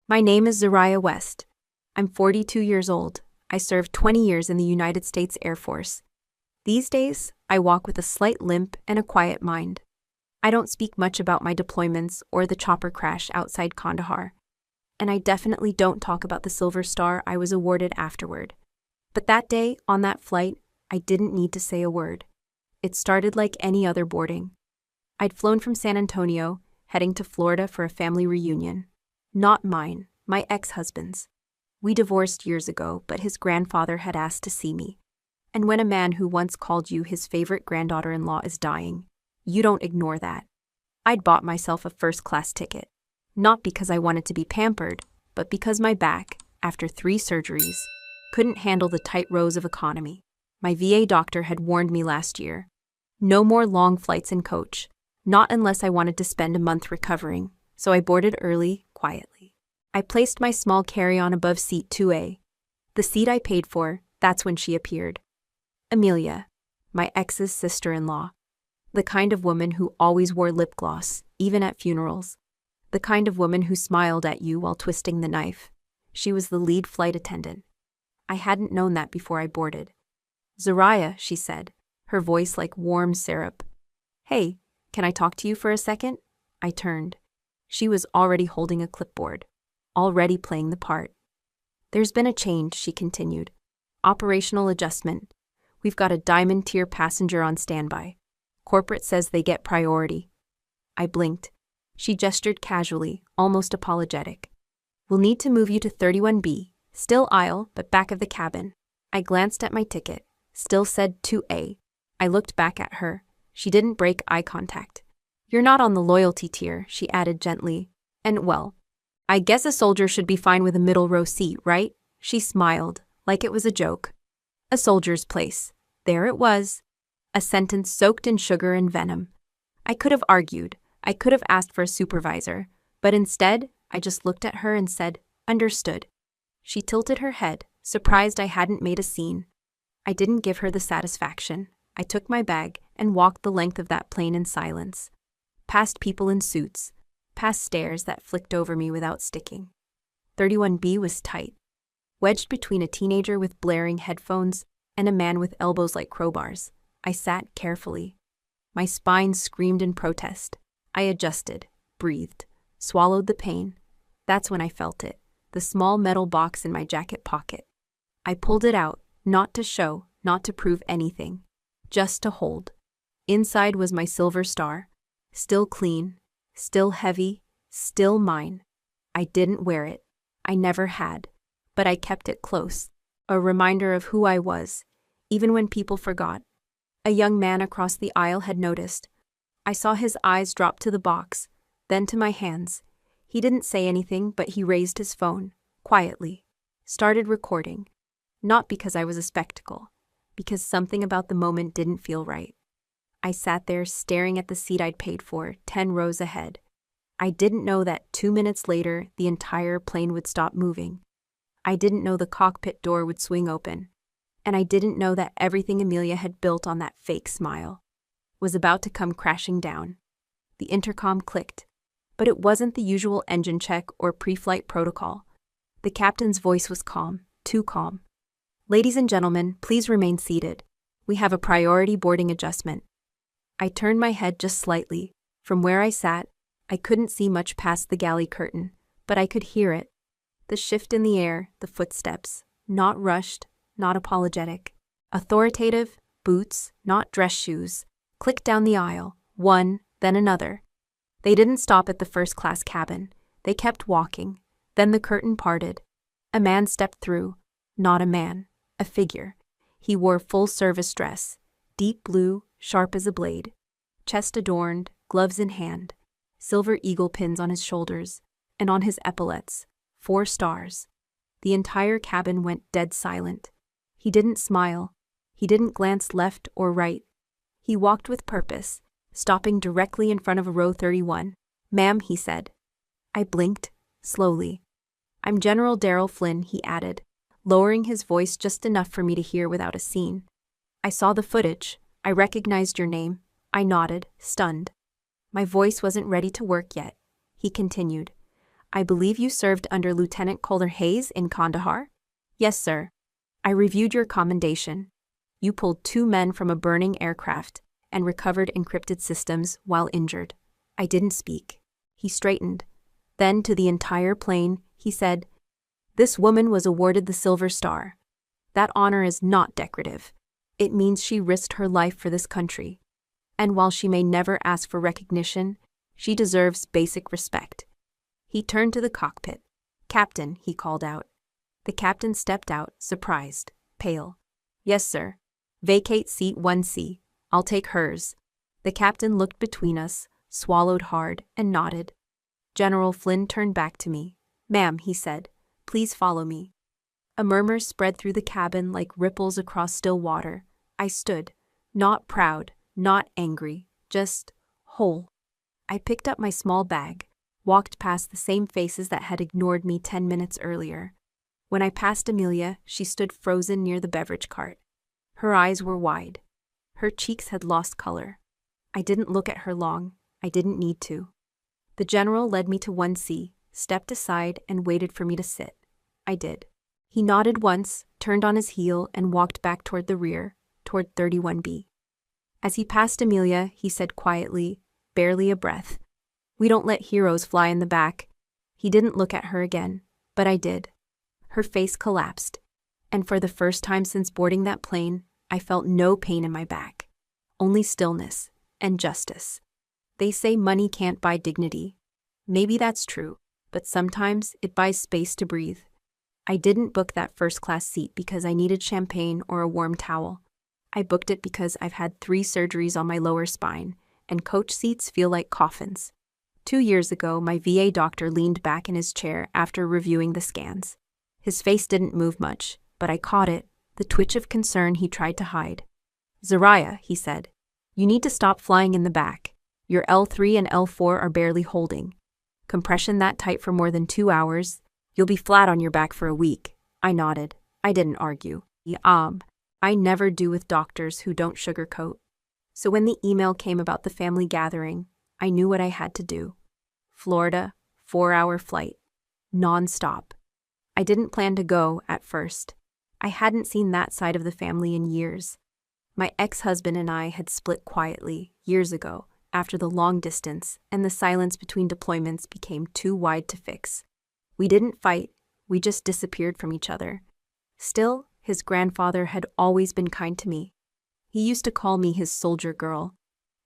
My name is Zariah West. I'm 42 years old. I served 20 years in the United States Air Force. These days, I walk with a slight limp and a quiet mind. I don't speak much about my deployments or the chopper crash outside Kandahar. And I definitely don't talk about the Silver Star I was awarded afterward. But that day, on that flight, I didn't need to say a word. It started like any other boarding. I'd flown from San Antonio, heading to Florida for a family reunion. Not mine, my ex-husband's. We divorced years ago, but his grandfather had asked to see me. And when a man who once called you his favorite granddaughter-in-law is dying, you don't ignore that. I'd bought myself a first-class ticket. Not because I wanted to be pampered, but because my back, after 3 surgeries, couldn't handle the tight rows of economy. My VA doctor had warned me last year. No more long flights in coach, not unless I wanted to spend a month recovering, so I boarded early, quietly. I placed my small carry-on above seat 2A. The seat I paid for, that's when she appeared. Amelia, my ex's sister-in-law. The kind of woman who always wore lip gloss, even at funerals. The kind of woman who smiled at you while twisting the knife. She was the lead flight attendant. I hadn't known that before I boarded. Zariah, she said, her voice like warm syrup. Hey, can I talk to you for a second? I turned. She was already holding a clipboard, already playing the part. There's been a change, she continued. Operational adjustment. We've got a diamond tier passenger on standby. Corporate says they get priority. I blinked. She gestured casually, almost apologetic. We'll need to move you to 31B, still aisle, but back of the cabin. I glanced at my ticket. Still said 2A. I looked back at her. She didn't break eye contact. You're not on the loyalty tier, she added gently. And well, I guess a soldier should be fine with a middle row seat, right? She smiled, like it was a joke. A soldier's place. There it was. A sentence soaked in sugar and venom. I could have argued. I could have asked for a supervisor. But instead, I just looked at her and said, understood. She tilted her head, surprised I hadn't made a scene. I didn't give her the satisfaction. I took my bag and walked the length of that plane in silence. Past people in suits. Past stares that flicked over me without sticking. 31B was tight. Wedged between a teenager with blaring headphones and a man with elbows like crowbars, I sat carefully. My spine screamed in protest. I adjusted, breathed, swallowed the pain. That's when I felt it, the small metal box in my jacket pocket. I pulled it out, not to show, not to prove anything, just to hold. Inside was my Silver Star, still clean, still heavy, still mine. I didn't wear it. I never had. But I kept it close, a reminder of who I was, even when people forgot. A young man across the aisle had noticed. I saw his eyes drop to the box, then to my hands. He didn't say anything, but he raised his phone, quietly, started recording. Not because I was a spectacle, because something about the moment didn't feel right. I sat there staring at the seat I'd paid for, 10 rows ahead. I didn't know that 2 minutes later, the entire plane would stop moving. I didn't know the cockpit door would swing open. And I didn't know that everything Amelia had built on that fake smile was about to come crashing down. The intercom clicked, but it wasn't the usual engine check or pre-flight protocol. The captain's voice was calm, too calm. Ladies and gentlemen, please remain seated. We have a priority boarding adjustment. I turned my head just slightly. From where I sat, I couldn't see much past the galley curtain, but I could hear it. The shift in the air, the footsteps, not rushed, not apologetic. Authoritative, boots, not dress shoes, clicked down the aisle, one, then another. They didn't stop at the first-class cabin. They kept walking. Then the curtain parted. A man stepped through. Not a man, a figure. He wore full-service dress, deep blue, sharp as a blade, chest adorned, gloves in hand, silver eagle pins on his shoulders, and on his epaulets, 4 stars. The entire cabin went dead silent. He didn't smile. He didn't glance left or right. He walked with purpose, stopping directly in front of row 31. Ma'am, he said. I blinked, slowly. I'm General Darrell Flynn, he added, lowering his voice just enough for me to hear without a scene. I saw the footage. I recognized your name. I nodded, stunned. My voice wasn't ready to work yet. He continued. I believe you served under Lieutenant Colonel Hayes in Kandahar? Yes, sir. I reviewed your commendation. You pulled 2 men from a burning aircraft and recovered encrypted systems while injured. I didn't speak. He straightened. Then, to the entire plane, he said, "This woman was awarded the Silver Star. That honor is not decorative. It means she risked her life for this country. And while she may never ask for recognition, she deserves basic respect." He turned to the cockpit. "Captain," he called out. The captain stepped out, surprised, pale. "Yes, sir. Vacate seat 1C. I'll take hers." The captain looked between us, swallowed hard, and nodded. General Flynn turned back to me. "Ma'am," he said, "please follow me." A murmur spread through the cabin like ripples across still water. I stood, not proud, not angry, just whole. I picked up my small bag, walked past the same faces that had ignored me 10 minutes earlier. When I passed Amelia, she stood frozen near the beverage cart. Her eyes were wide. Her cheeks had lost color. I didn't look at her long. I didn't need to. The general led me to 1C, stepped aside, and waited for me to sit. I did. He nodded once, turned on his heel, and walked back toward the rear, toward 31B. As he passed Amelia, he said quietly, barely a breath, "We don't let heroes fly in the back." He didn't look at her again, but I did. Her face collapsed, and for the first time since boarding that plane, I felt no pain in my back. Only stillness and justice. They say money can't buy dignity. Maybe that's true, but sometimes it buys space to breathe. I didn't book that first-class seat because I needed champagne or a warm towel. I booked it because I've had 3 surgeries on my lower spine, and coach seats feel like coffins. 2 years ago, my VA doctor leaned back in his chair after reviewing the scans. His face didn't move much, but I caught it, the twitch of concern he tried to hide. "Zariah," he said, "you need to stop flying in the back. Your L3 and L4 are barely holding. Compression that tight for more than 2 hours, you'll be flat on your back for a week." I nodded. I didn't argue. I never do with doctors who don't sugarcoat. So when the email came about the family gathering, I knew what I had to do. Florida, 4-hour flight. Non-stop. I didn't plan to go at first. I hadn't seen that side of the family in years. My ex-husband and I had split quietly, years ago, after the long distance, and the silence between deployments became too wide to fix. We didn't fight, we just disappeared from each other. Still, his grandfather had always been kind to me. He used to call me his soldier girl.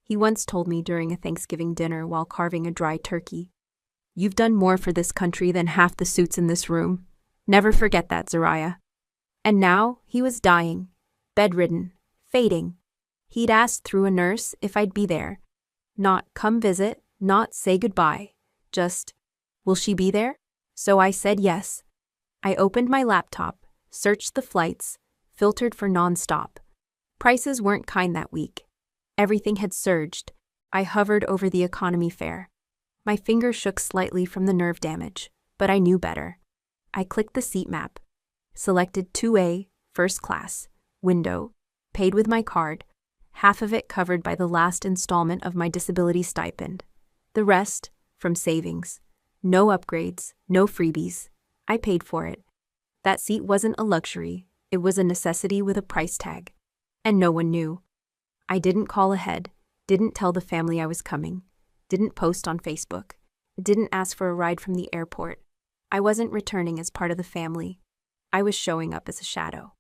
He once told me during a Thanksgiving dinner while carving a dry turkey, "You've done more for this country than half the suits in this room. Never forget that, Zariah." And now he was dying, bedridden, fading. He'd asked through a nurse if I'd be there. Not come visit, not say goodbye, just, "Will she be there?" So I said yes. I opened my laptop, searched the flights, filtered for non-stop. Prices weren't kind that week. Everything had surged. I hovered over the economy fare. My finger shook slightly from the nerve damage, but I knew better. I clicked the seat map, selected 2A, first class, window, paid with my card, half of it covered by the last installment of my disability stipend. The rest, from savings. No upgrades, no freebies. I paid for it. That seat wasn't a luxury, it was a necessity with a price tag. And no one knew. I didn't call ahead, didn't tell the family I was coming, didn't post on Facebook, didn't ask for a ride from the airport. I wasn't returning as part of the family. I was showing up as a shadow,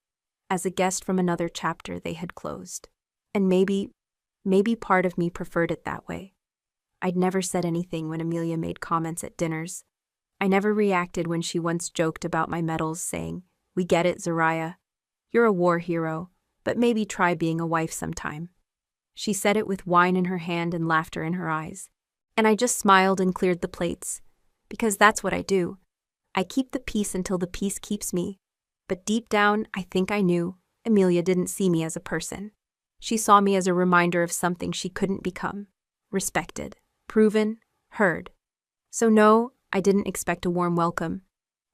as a guest from another chapter they had closed. And maybe part of me preferred it that way. I'd never said anything when Amelia made comments at dinners. I never reacted when she once joked about my medals, saying, "We get it, Zariah. You're a war hero, but maybe try being a wife sometime." She said it with wine in her hand and laughter in her eyes. And I just smiled and cleared the plates. Because that's what I do. I keep the peace until the peace keeps me. But deep down, I think I knew Amelia didn't see me as a person. She saw me as a reminder of something she couldn't become. Respected, proven, heard. So no, I didn't expect a warm welcome.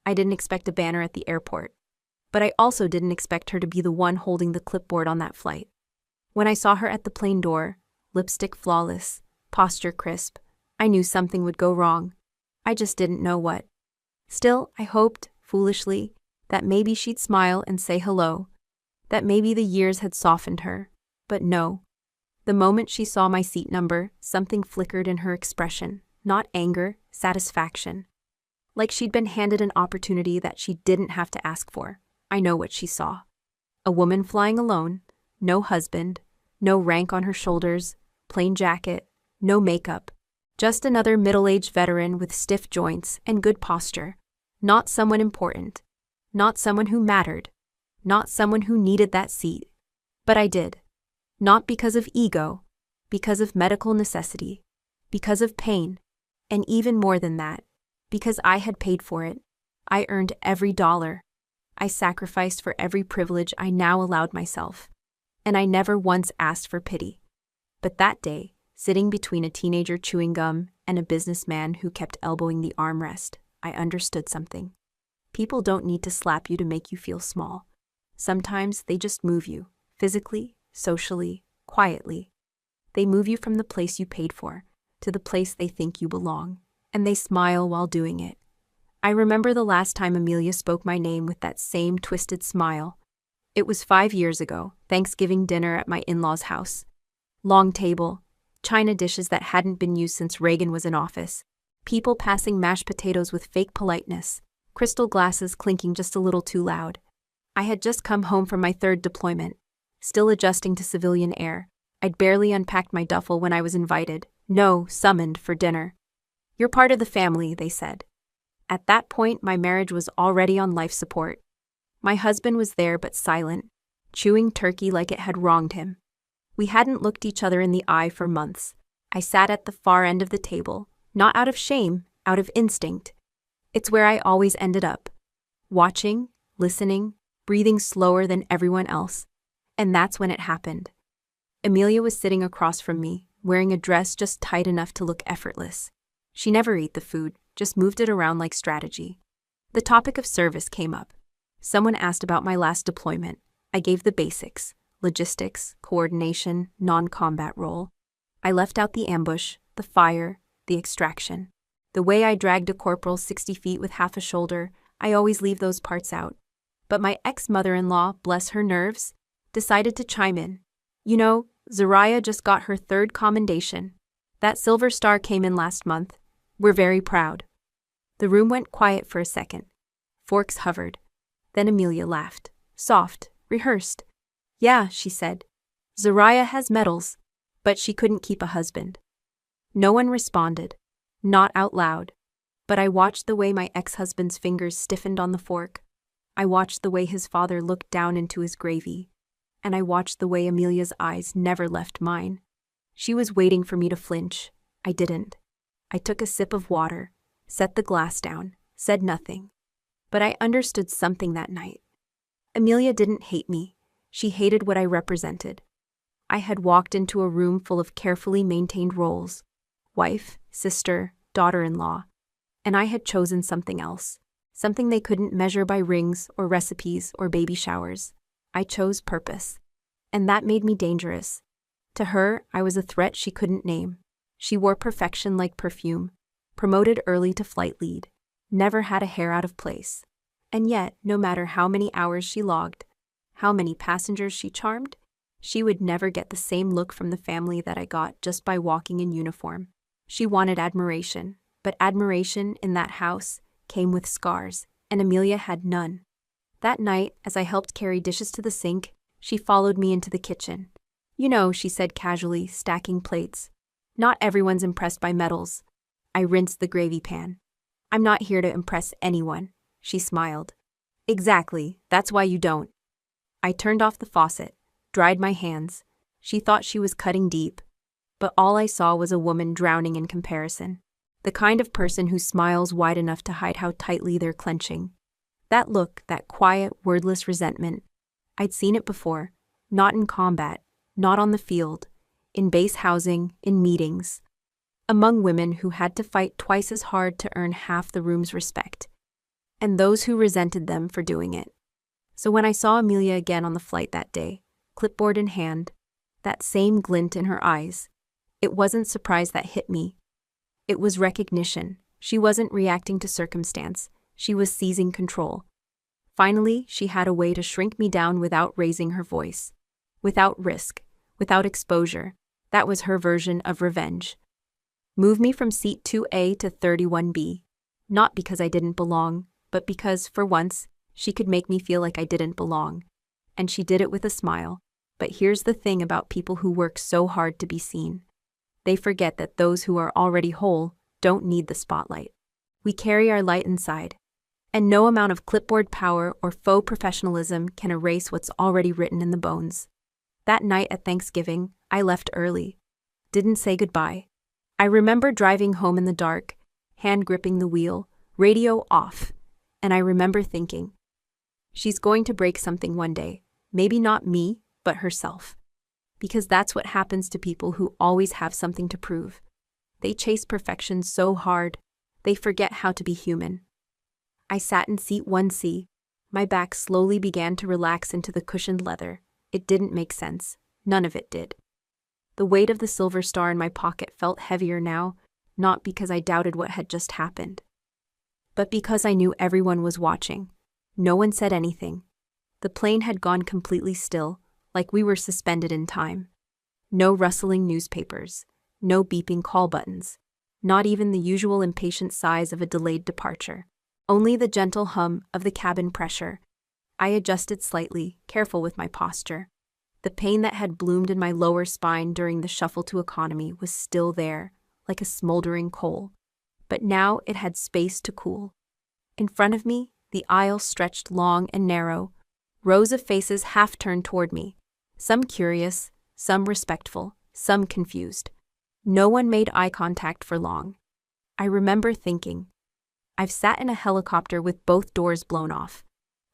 I didn't expect a banner at the airport. But I also didn't expect her to be the one holding the clipboard on that flight. When I saw her at the plane door, lipstick flawless, posture crisp, I knew something would go wrong. I just didn't know what. Still, I hoped, foolishly, that maybe she'd smile and say hello, that maybe the years had softened her. But no. The moment she saw my seat number, something flickered in her expression, not anger, satisfaction. Like she'd been handed an opportunity that she didn't have to ask for. I know what she saw. A woman flying alone, no husband, no rank on her shoulders, plain jacket, no makeup. Just another middle-aged veteran with stiff joints and good posture. Not someone important. Not someone who mattered. Not someone who needed that seat. But I did. Not because of ego, because of medical necessity, because of pain, and even more than that, because I had paid for it. I earned every dollar. I sacrificed for every privilege I now allowed myself. And I never once asked for pity. But that day, sitting between a teenager chewing gum and a businessman who kept elbowing the armrest, I understood something. People don't need to slap you to make you feel small. Sometimes they just move you, physically, socially, quietly. They move you from the place you paid for to the place they think you belong, and they smile while doing it. I remember the last time Amelia spoke my name with that same twisted smile. It was 5 years ago, Thanksgiving dinner at my in-laws' house. Long table, china dishes that hadn't been used since Reagan was in office, people passing mashed potatoes with fake politeness, crystal glasses clinking just a little too loud. I had just come home from my 3rd deployment, still adjusting to civilian air. I'd barely unpacked my duffel when I was invited, summoned for dinner. "You're part of the family," they said. At that point, my marriage was already on life support. My husband was there but silent, chewing turkey like it had wronged him. We hadn't looked each other in the eye for months. I sat at the far end of the table, not out of shame, out of instinct. It's where I always ended up. Watching, listening, breathing slower than everyone else. And that's when it happened. Amelia was sitting across from me, wearing a dress just tight enough to look effortless. She never ate the food, just moved it around like strategy. The topic of service came up. Someone asked about my last deployment. I gave the basics: logistics, coordination, non-combat role. I left out the ambush, the fire, the extraction. The way I dragged a corporal 60 feet with half a shoulder, I always leave those parts out. But my ex-mother-in-law, bless her nerves, decided to chime in. Zariah just got her 3rd commendation. That Silver Star came in last month. We're very proud. The room went quiet for a second. Forks hovered. Then Amelia laughed. Soft, rehearsed. "Yeah," she said. "Zariah has medals, but she couldn't keep a husband." No one responded. Not out loud. But I watched the way my ex-husband's fingers stiffened on the fork. I watched the way his father looked down into his gravy. And I watched the way Amelia's eyes never left mine. She was waiting for me to flinch. I didn't. I took a sip of water, set the glass down, said nothing. But I understood something that night. Amelia didn't hate me. She hated what I represented. I had walked into a room full of carefully maintained roles: wife, sister, daughter-in-law. And I had chosen something else. Something they couldn't measure by rings or recipes or baby showers. I chose purpose. And that made me dangerous. To her, I was a threat she couldn't name. She wore perfection like perfume, promoted early to flight lead, never had a hair out of place. And yet, no matter how many hours she logged, how many passengers she charmed, she would never get the same look from the family that I got just by walking in uniform. She wanted admiration, but admiration in that house came with scars, and Amelia had none. That night, as I helped carry dishes to the sink, she followed me into the kitchen. She said casually, stacking plates. "Not everyone's impressed by medals." I rinsed the gravy pan. "I'm not here to impress anyone," she smiled. "Exactly, that's why you don't." I turned off the faucet, dried my hands. She thought she was cutting deep. But all I saw was a woman drowning in comparison. The kind of person who smiles wide enough to hide how tightly they're clenching. That look, that quiet, wordless resentment. I'd seen it before. Not in combat, not on the field, in base housing, in meetings. Among women who had to fight twice as hard to earn half the room's respect. And those who resented them for doing it. So when I saw Amelia again on the flight that day, clipboard in hand, that same glint in her eyes, it wasn't surprise that hit me. It was recognition. She wasn't reacting to circumstance, she was seizing control. Finally, she had a way to shrink me down without raising her voice. Without risk, without exposure. That was her version of revenge. Move me from seat 2A to 31B. Not because I didn't belong, but because, for once, she could make me feel like I didn't belong. And she did it with a smile. But here's the thing about people who work so hard to be seen. They forget that those who are already whole don't need the spotlight. We carry our light inside. And no amount of clipboard power or faux professionalism can erase what's already written in the bones. That night at Thanksgiving, I left early. Didn't say goodbye. I remember driving home in the dark, hand gripping the wheel, radio off. And I remember thinking, she's going to break something one day. Maybe not me, but herself. Because that's what happens to people who always have something to prove. They chase perfection so hard, they forget how to be human. I sat in seat 1C. My back slowly began to relax into the cushioned leather. It didn't make sense. None of it did. The weight of the silver star in my pocket felt heavier now, not because I doubted what had just happened, but because I knew everyone was watching. No one said anything. The plane had gone completely still, like we were suspended in time. No rustling newspapers, no beeping call buttons, not even the usual impatient sighs of a delayed departure. Only the gentle hum of the cabin pressure. I adjusted slightly, careful with my posture. The pain that had bloomed in my lower spine during the shuffle to economy was still there, like a smoldering coal. But now it had space to cool. In front of me, the aisle stretched long and narrow, rows of faces half turned toward me, some curious, some respectful, some confused. No one made eye contact for long. I remember thinking, I've sat in a helicopter with both doors blown off.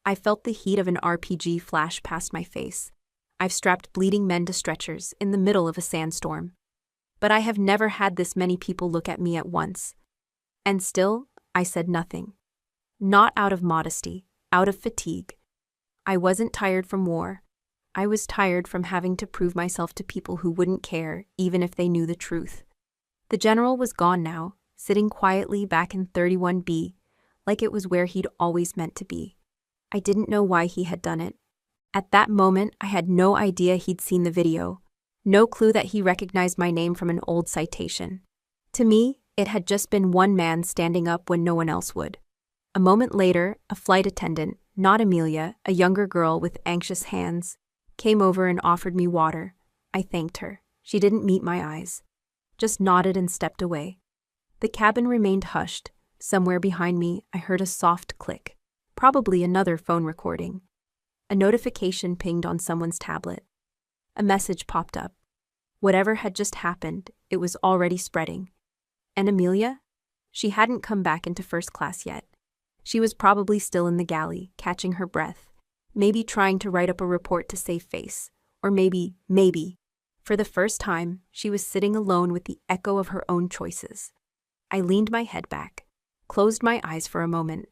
I felt the heat of an RPG flash past my face. I've strapped bleeding men to stretchers in the middle of a sandstorm. But I have never had this many people look at me at once. And still, I said nothing. Not out of modesty, out of fatigue. I wasn't tired from war. I was tired from having to prove myself to people who wouldn't care, even if they knew the truth. The general was gone now, sitting quietly back in 31B, like it was where he'd always meant to be. I didn't know why he had done it. At that moment, I had no idea he'd seen the video, no clue that he recognized my name from an old citation. To me, it had just been one man standing up when no one else would. A moment later, a flight attendant, not Amelia, a younger girl with anxious hands, came over and offered me water. I thanked her. She didn't meet my eyes, just nodded and stepped away. The cabin remained hushed. Somewhere behind me, I heard a soft click, probably another phone recording. A notification pinged on someone's tablet. A message popped up. Whatever had just happened, it was already spreading. And Amelia? She hadn't come back into first class yet. She was probably still in the galley, catching her breath, maybe trying to write up a report to save face, or maybe, for the first time, she was sitting alone with the echo of her own choices. I leaned my head back, closed my eyes for a moment.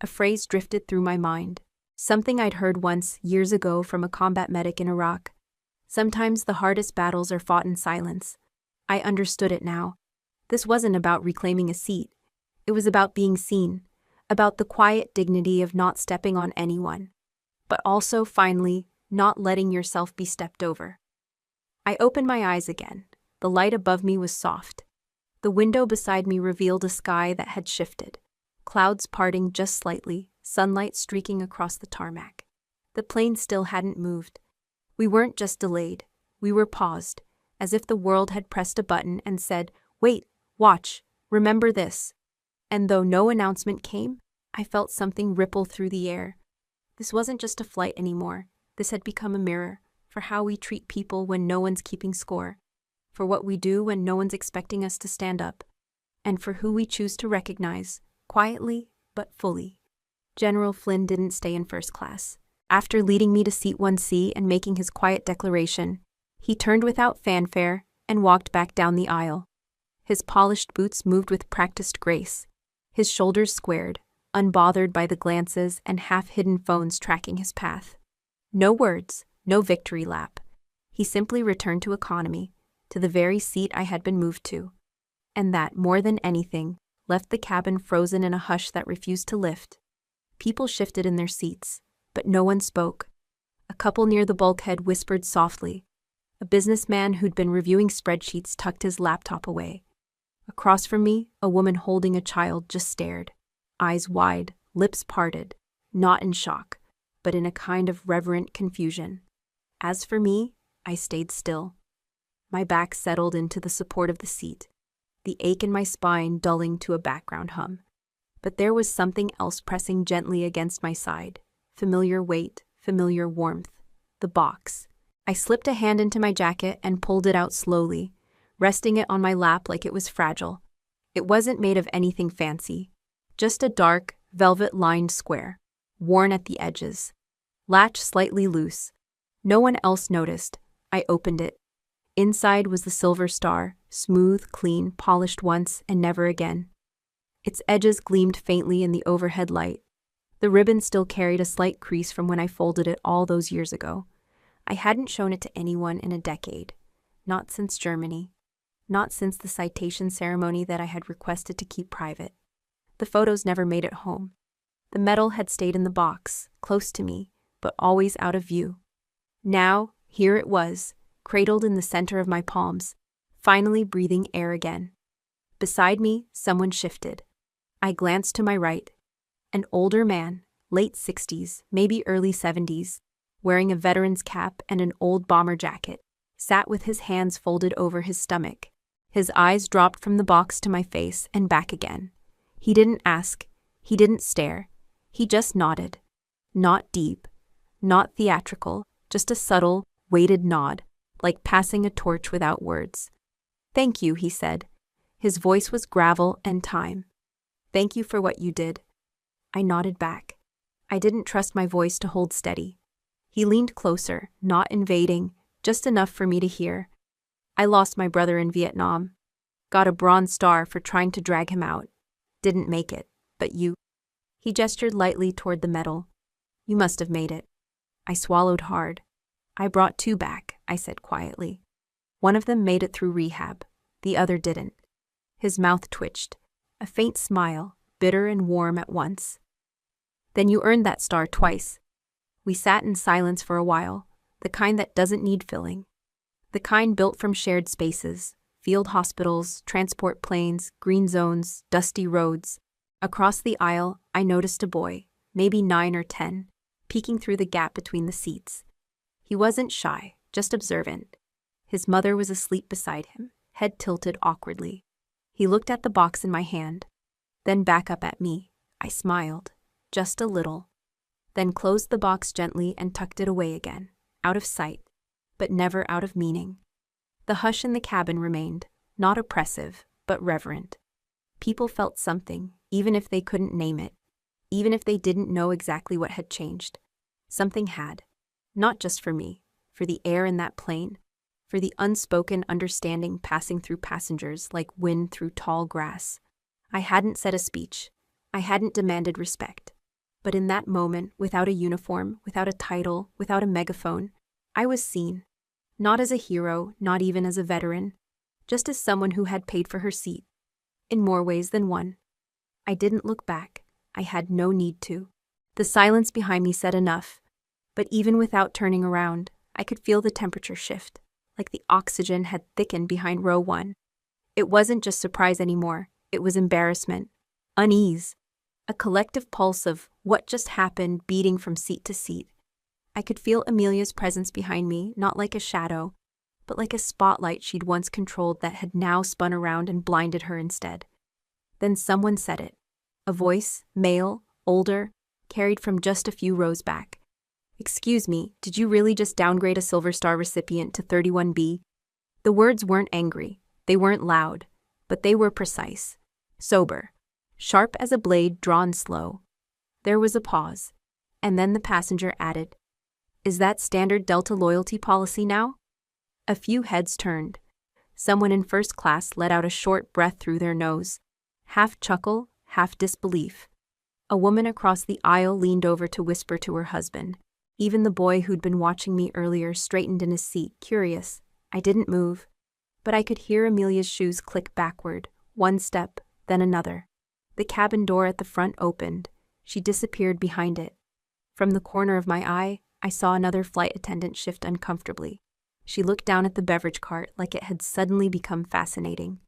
A phrase drifted through my mind, something I'd heard once, years ago, from a combat medic in Iraq. Sometimes the hardest battles are fought in silence. I understood it now. This wasn't about reclaiming a seat. It was about being seen, about the quiet dignity of not stepping on anyone, but also, finally, not letting yourself be stepped over. I opened my eyes again. The light above me was soft. The window beside me revealed a sky that had shifted, clouds parting just slightly, sunlight streaking across the tarmac. The plane still hadn't moved. We weren't just delayed, we were paused, as if the world had pressed a button and said, "Wait, watch, remember this." And though no announcement came, I felt something ripple through the air. This wasn't just a flight anymore. This had become a mirror for how we treat people when no one's keeping score, for what we do when no one's expecting us to stand up, and for who we choose to recognize, quietly but fully. General Flynn didn't stay in first class. After leading me to seat 1C and making his quiet declaration, he turned without fanfare and walked back down the aisle. His polished boots moved with practiced grace, his shoulders squared, unbothered by the glances and half-hidden phones tracking his path. No words, no victory lap. He simply returned to economy, to the very seat I had been moved to. And that, more than anything, left the cabin frozen in a hush that refused to lift. People shifted in their seats, but no one spoke. A couple near the bulkhead whispered softly. A businessman who'd been reviewing spreadsheets tucked his laptop away. Across from me, a woman holding a child just stared, eyes wide, lips parted, not in shock, but in a kind of reverent confusion. As for me, I stayed still. My back settled into the support of the seat, the ache in my spine dulling to a background hum. But there was something else pressing gently against my side. Familiar weight, familiar warmth. The box. I slipped a hand into my jacket and pulled it out slowly, resting it on my lap like it was fragile. It wasn't made of anything fancy. Just a dark, velvet-lined square, worn at the edges. Latch slightly loose. No one else noticed. I opened it. Inside was the silver star, smooth, clean, polished once and never again. Its edges gleamed faintly in the overhead light. The ribbon still carried a slight crease from when I folded it all those years ago. I hadn't shown it to anyone in a decade. Not since Germany. Not since the citation ceremony that I had requested to keep private. The photos never made it home. The medal had stayed in the box, close to me, but always out of view. Now, here it was, cradled in the center of my palms, finally breathing air again. Beside me, someone shifted. I glanced to my right. An older man, late 60s, maybe early 70s, wearing a veteran's cap and an old bomber jacket, sat with his hands folded over his stomach. His eyes dropped from the box to my face and back again. He didn't ask. He didn't stare. He just nodded. Not deep. Not theatrical. Just a subtle, weighted nod, like passing a torch without words. "Thank you," he said. His voice was gravel and time. "Thank you for what you did." I nodded back. I didn't trust my voice to hold steady. He leaned closer, not invading, just enough for me to hear. "I lost my brother in Vietnam. Got a Bronze Star for trying to drag him out. Didn't make it, but you." He gestured lightly toward the medal. "You must have made it." I swallowed hard. "I brought 2 back," I said quietly. "One of them made it through rehab. The other didn't." His mouth twitched. A faint smile, bitter and warm at once. "Then you earned that star twice." We sat in silence for a while, the kind that doesn't need filling. The kind built from shared spaces, field hospitals, transport planes, green zones, dusty roads. Across the aisle, I noticed a boy, maybe 9 or 10, peeking through the gap between the seats. He wasn't shy, just observant. His mother was asleep beside him, head tilted awkwardly. He looked at the box in my hand, then back up at me. I smiled, just a little. Then closed the box gently and tucked it away again, out of sight, but never out of meaning. The hush in the cabin remained, not oppressive, but reverent. People felt something, even if they couldn't name it, even if they didn't know exactly what had changed. Something had, not just for me, for the air in that plane, for the unspoken understanding passing through passengers like wind through tall grass. I hadn't said a speech. I hadn't demanded respect. But in that moment, without a uniform, without a title, without a megaphone, I was seen. Not as a hero, not even as a veteran, just as someone who had paid for her seat. In more ways than one. I didn't look back. I had no need to. The silence behind me said enough. But even without turning around, I could feel the temperature shift, like the oxygen had thickened behind row 1. It wasn't just surprise anymore. It was embarrassment, unease, a collective pulse of what just happened beating from seat to seat. I could feel Amelia's presence behind me, not like a shadow, but like a spotlight she'd once controlled that had now spun around and blinded her instead. Then someone said it. A voice, male, older, carried from just a few rows back. "Excuse me, did you really just downgrade a Silver Star recipient to 31B? The words weren't angry, they weren't loud, but they were precise, sober, sharp as a blade drawn slow. There was a pause, and then the passenger added, "Is that standard Delta loyalty policy now?" A few heads turned. Someone in first class let out a short breath through their nose, half chuckle, half disbelief. A woman across the aisle leaned over to whisper to her husband. Even the boy who'd been watching me earlier straightened in his seat, curious. I didn't move, but I could hear Amelia's shoes click backward, one step, then another. The cabin door at the front opened. She disappeared behind it. From the corner of my eye, I saw another flight attendant shift uncomfortably. She looked down at the beverage cart like it had suddenly become fascinating.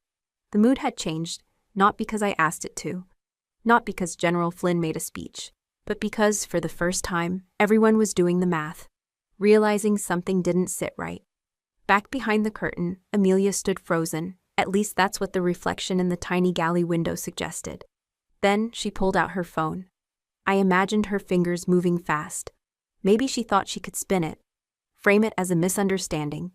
The mood had changed, not because I asked it to, not because General Flynn made a speech, but because, for the first time, everyone was doing the math, realizing something didn't sit right. Back behind the curtain, Amelia stood frozen. At least that's what the reflection in the tiny galley window suggested. Then she pulled out her phone. I imagined her fingers moving fast. Maybe she thought she could spin it, frame it as a misunderstanding.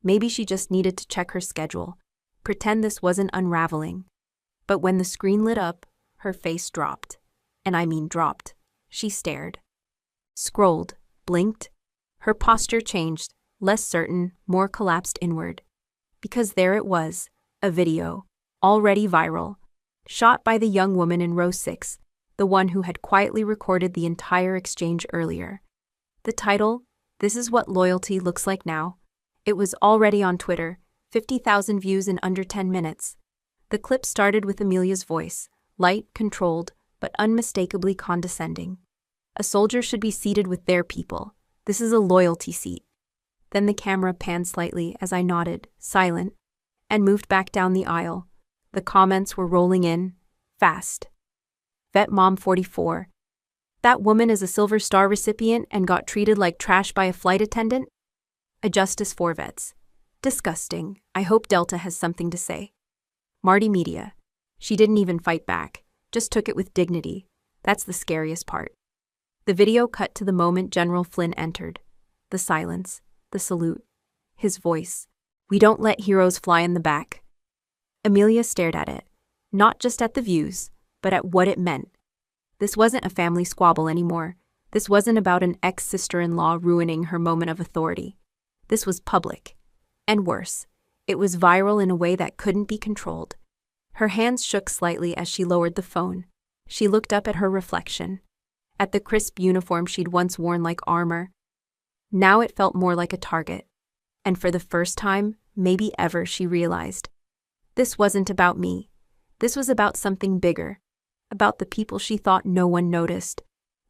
Maybe she just needed to check her schedule, pretend this wasn't unraveling. But when the screen lit up, her face dropped. And I mean dropped. She stared. Scrolled, blinked. Her posture changed, less certain, more collapsed inward. Because there it was, a video, already viral, shot by the young woman in row 6, the one who had quietly recorded the entire exchange earlier. The title, "This is what loyalty looks like now." It was already on Twitter, 50,000 views in under 10 minutes. The clip started with Amelia's voice, light, controlled, but unmistakably condescending. A soldier should be seated with their people. This is a loyalty seat. Then the camera panned slightly as I nodded, silent, and moved back down the aisle. The comments were rolling in, fast. Vet Mom 44. That woman is a Silver Star recipient and got treated like trash by a flight attendant? A Justice for Vets. Disgusting. I hope Delta has something to say. Marty Media. She didn't even fight back, just took it with dignity. That's the scariest part. The video cut to the moment General Flynn entered. The silence, the salute, his voice. "We don't let heroes fly in the back." Amelia stared at it, not just at the views, but at what it meant. This wasn't a family squabble anymore. This wasn't about an ex-sister-in-law ruining her moment of authority. This was public. And worse, it was viral in a way that couldn't be controlled. Her hands shook slightly as she lowered the phone. She looked up at her reflection, at the crisp uniform she'd once worn like armor. Now it felt more like a target. And for the first time, maybe ever, she realized. This wasn't about me. This was about something bigger. About the people she thought no one noticed.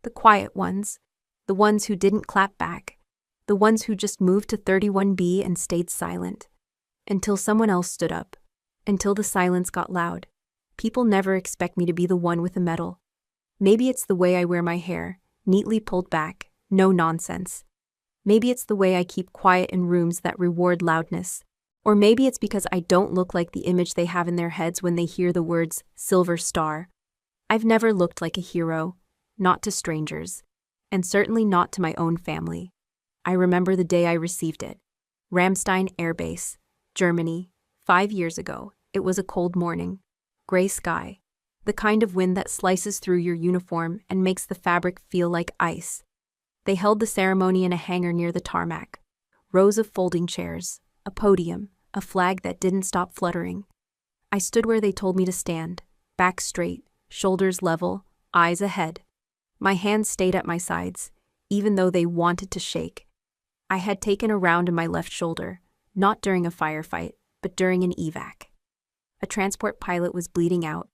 The quiet ones. The ones who didn't clap back. The ones who just moved to 31B and stayed silent. Until someone else stood up. Until the silence got loud. People never expect me to be the one with a medal. Maybe it's the way I wear my hair, neatly pulled back, no nonsense. Maybe it's the way I keep quiet in rooms that reward loudness. Or maybe it's because I don't look like the image they have in their heads when they hear the words Silver Star. I've never looked like a hero, not to strangers, and certainly not to my own family. I remember the day I received it. Ramstein Air Base, Germany, 5 years ago. It was a cold morning. Gray sky. The kind of wind that slices through your uniform and makes the fabric feel like ice. They held the ceremony in a hangar near the tarmac. Rows of folding chairs, a podium, a flag that didn't stop fluttering. I stood where they told me to stand, back straight, shoulders level, eyes ahead. My hands stayed at my sides, even though they wanted to shake. I had taken a round in my left shoulder, not during a firefight, but during an evac. A transport pilot was bleeding out,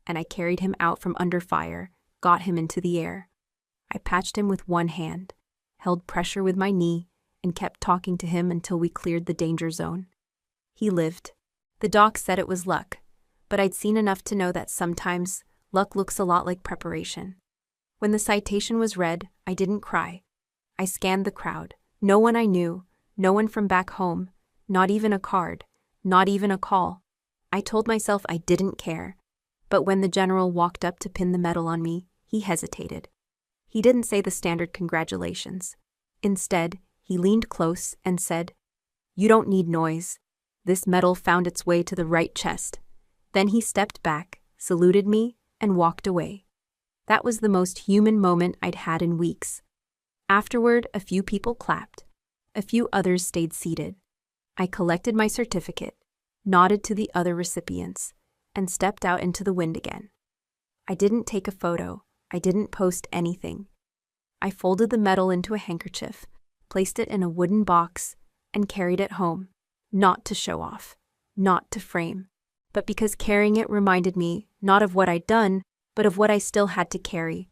and I carried him out from under fire, got him into the air. I patched him with one hand, held pressure with my knee, and kept talking to him until we cleared the danger zone. He lived. The doc said it was luck, but I'd seen enough to know that sometimes luck looks a lot like preparation. When the citation was read, I didn't cry. I scanned the crowd. No one I knew, no one from back home, not even a card, not even a call. I told myself I didn't care. But when the general walked up to pin the medal on me, he hesitated. He didn't say the standard congratulations. Instead, he leaned close and said, "You don't need noise." This medal found its way to the right chest. Then he stepped back, saluted me, and walked away. That was the most human moment I'd had in weeks. Afterward, a few people clapped. A few others stayed seated. I collected my certificate, nodded to the other recipients, and stepped out into the wind again. I didn't take a photo. I didn't post anything. I folded the medal into a handkerchief, placed it in a wooden box, and carried it home. Not to show off. Not to frame. but because carrying it reminded me not of what I'd done, but of what I still had to carry.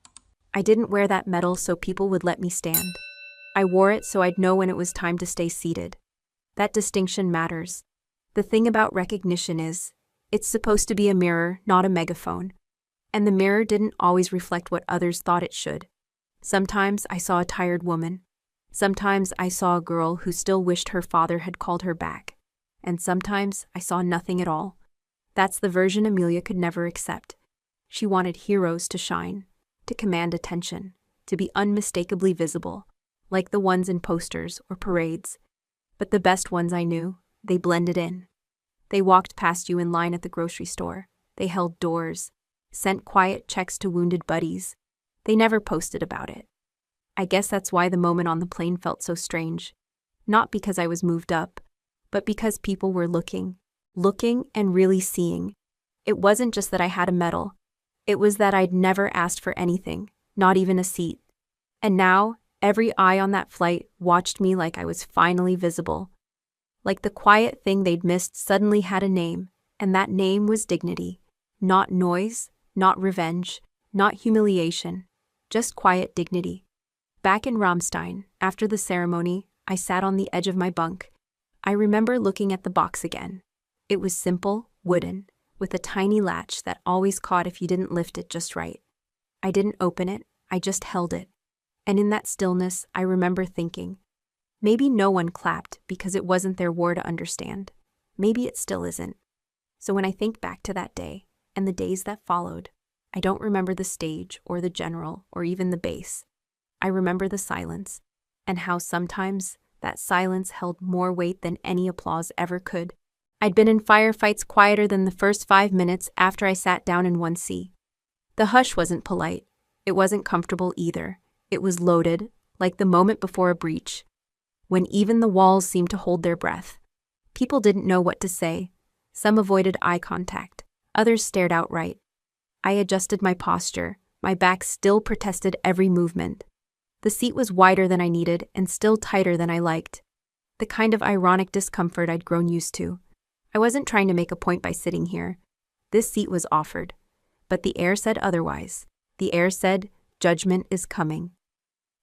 I didn't wear that medal so people would let me stand. I wore it so I'd know when it was time to stay seated. That distinction matters. The thing about recognition is, it's supposed to be a mirror, not a megaphone. And the mirror didn't always reflect what others thought it should. Sometimes I saw a tired woman. Sometimes I saw a girl who still wished her father had called her back. And sometimes I saw nothing at all. That's the version Amelia could never accept. She wanted heroes to shine, to command attention, to be unmistakably visible, like the ones in posters or parades. But the best ones I knew, they blended in. They walked past you in line at the grocery store. They held doors, sent quiet checks to wounded buddies. They never posted about it. I guess that's why the moment on the plane felt so strange. Not because I was moved up, but because people were looking and really seeing. It wasn't just that I had a medal. It was that I'd never asked for anything, not even a seat. And now, every eye on that flight watched me like I was finally visible. Like the quiet thing they'd missed suddenly had a name, and that name was dignity. Not noise, not revenge, not humiliation, just quiet dignity. Back in Ramstein, after the ceremony, I sat on the edge of my bunk. I remember looking at the box again. It was simple, wooden, with a tiny latch that always caught if you didn't lift it just right. I didn't open it, I just held it. And in that stillness, I remember thinking, maybe no one clapped because it wasn't their war to understand. Maybe it still isn't. So when I think back to that day, and the days that followed, I don't remember the stage or the general or even the base. I remember the silence, and how sometimes that silence held more weight than any applause ever could. I'd been in firefights quieter than the first 5 minutes after I sat down in 1C. The hush wasn't polite. It wasn't comfortable either. It was loaded, like the moment before a breach, when even the walls seemed to hold their breath. People didn't know what to say. Some avoided eye contact. Others stared outright. I adjusted my posture. My back still protested every movement. The seat was wider than I needed and still tighter than I liked. The kind of ironic discomfort I'd grown used to. I wasn't trying to make a point by sitting here. This seat was offered. But the air said otherwise. The air said, judgment is coming.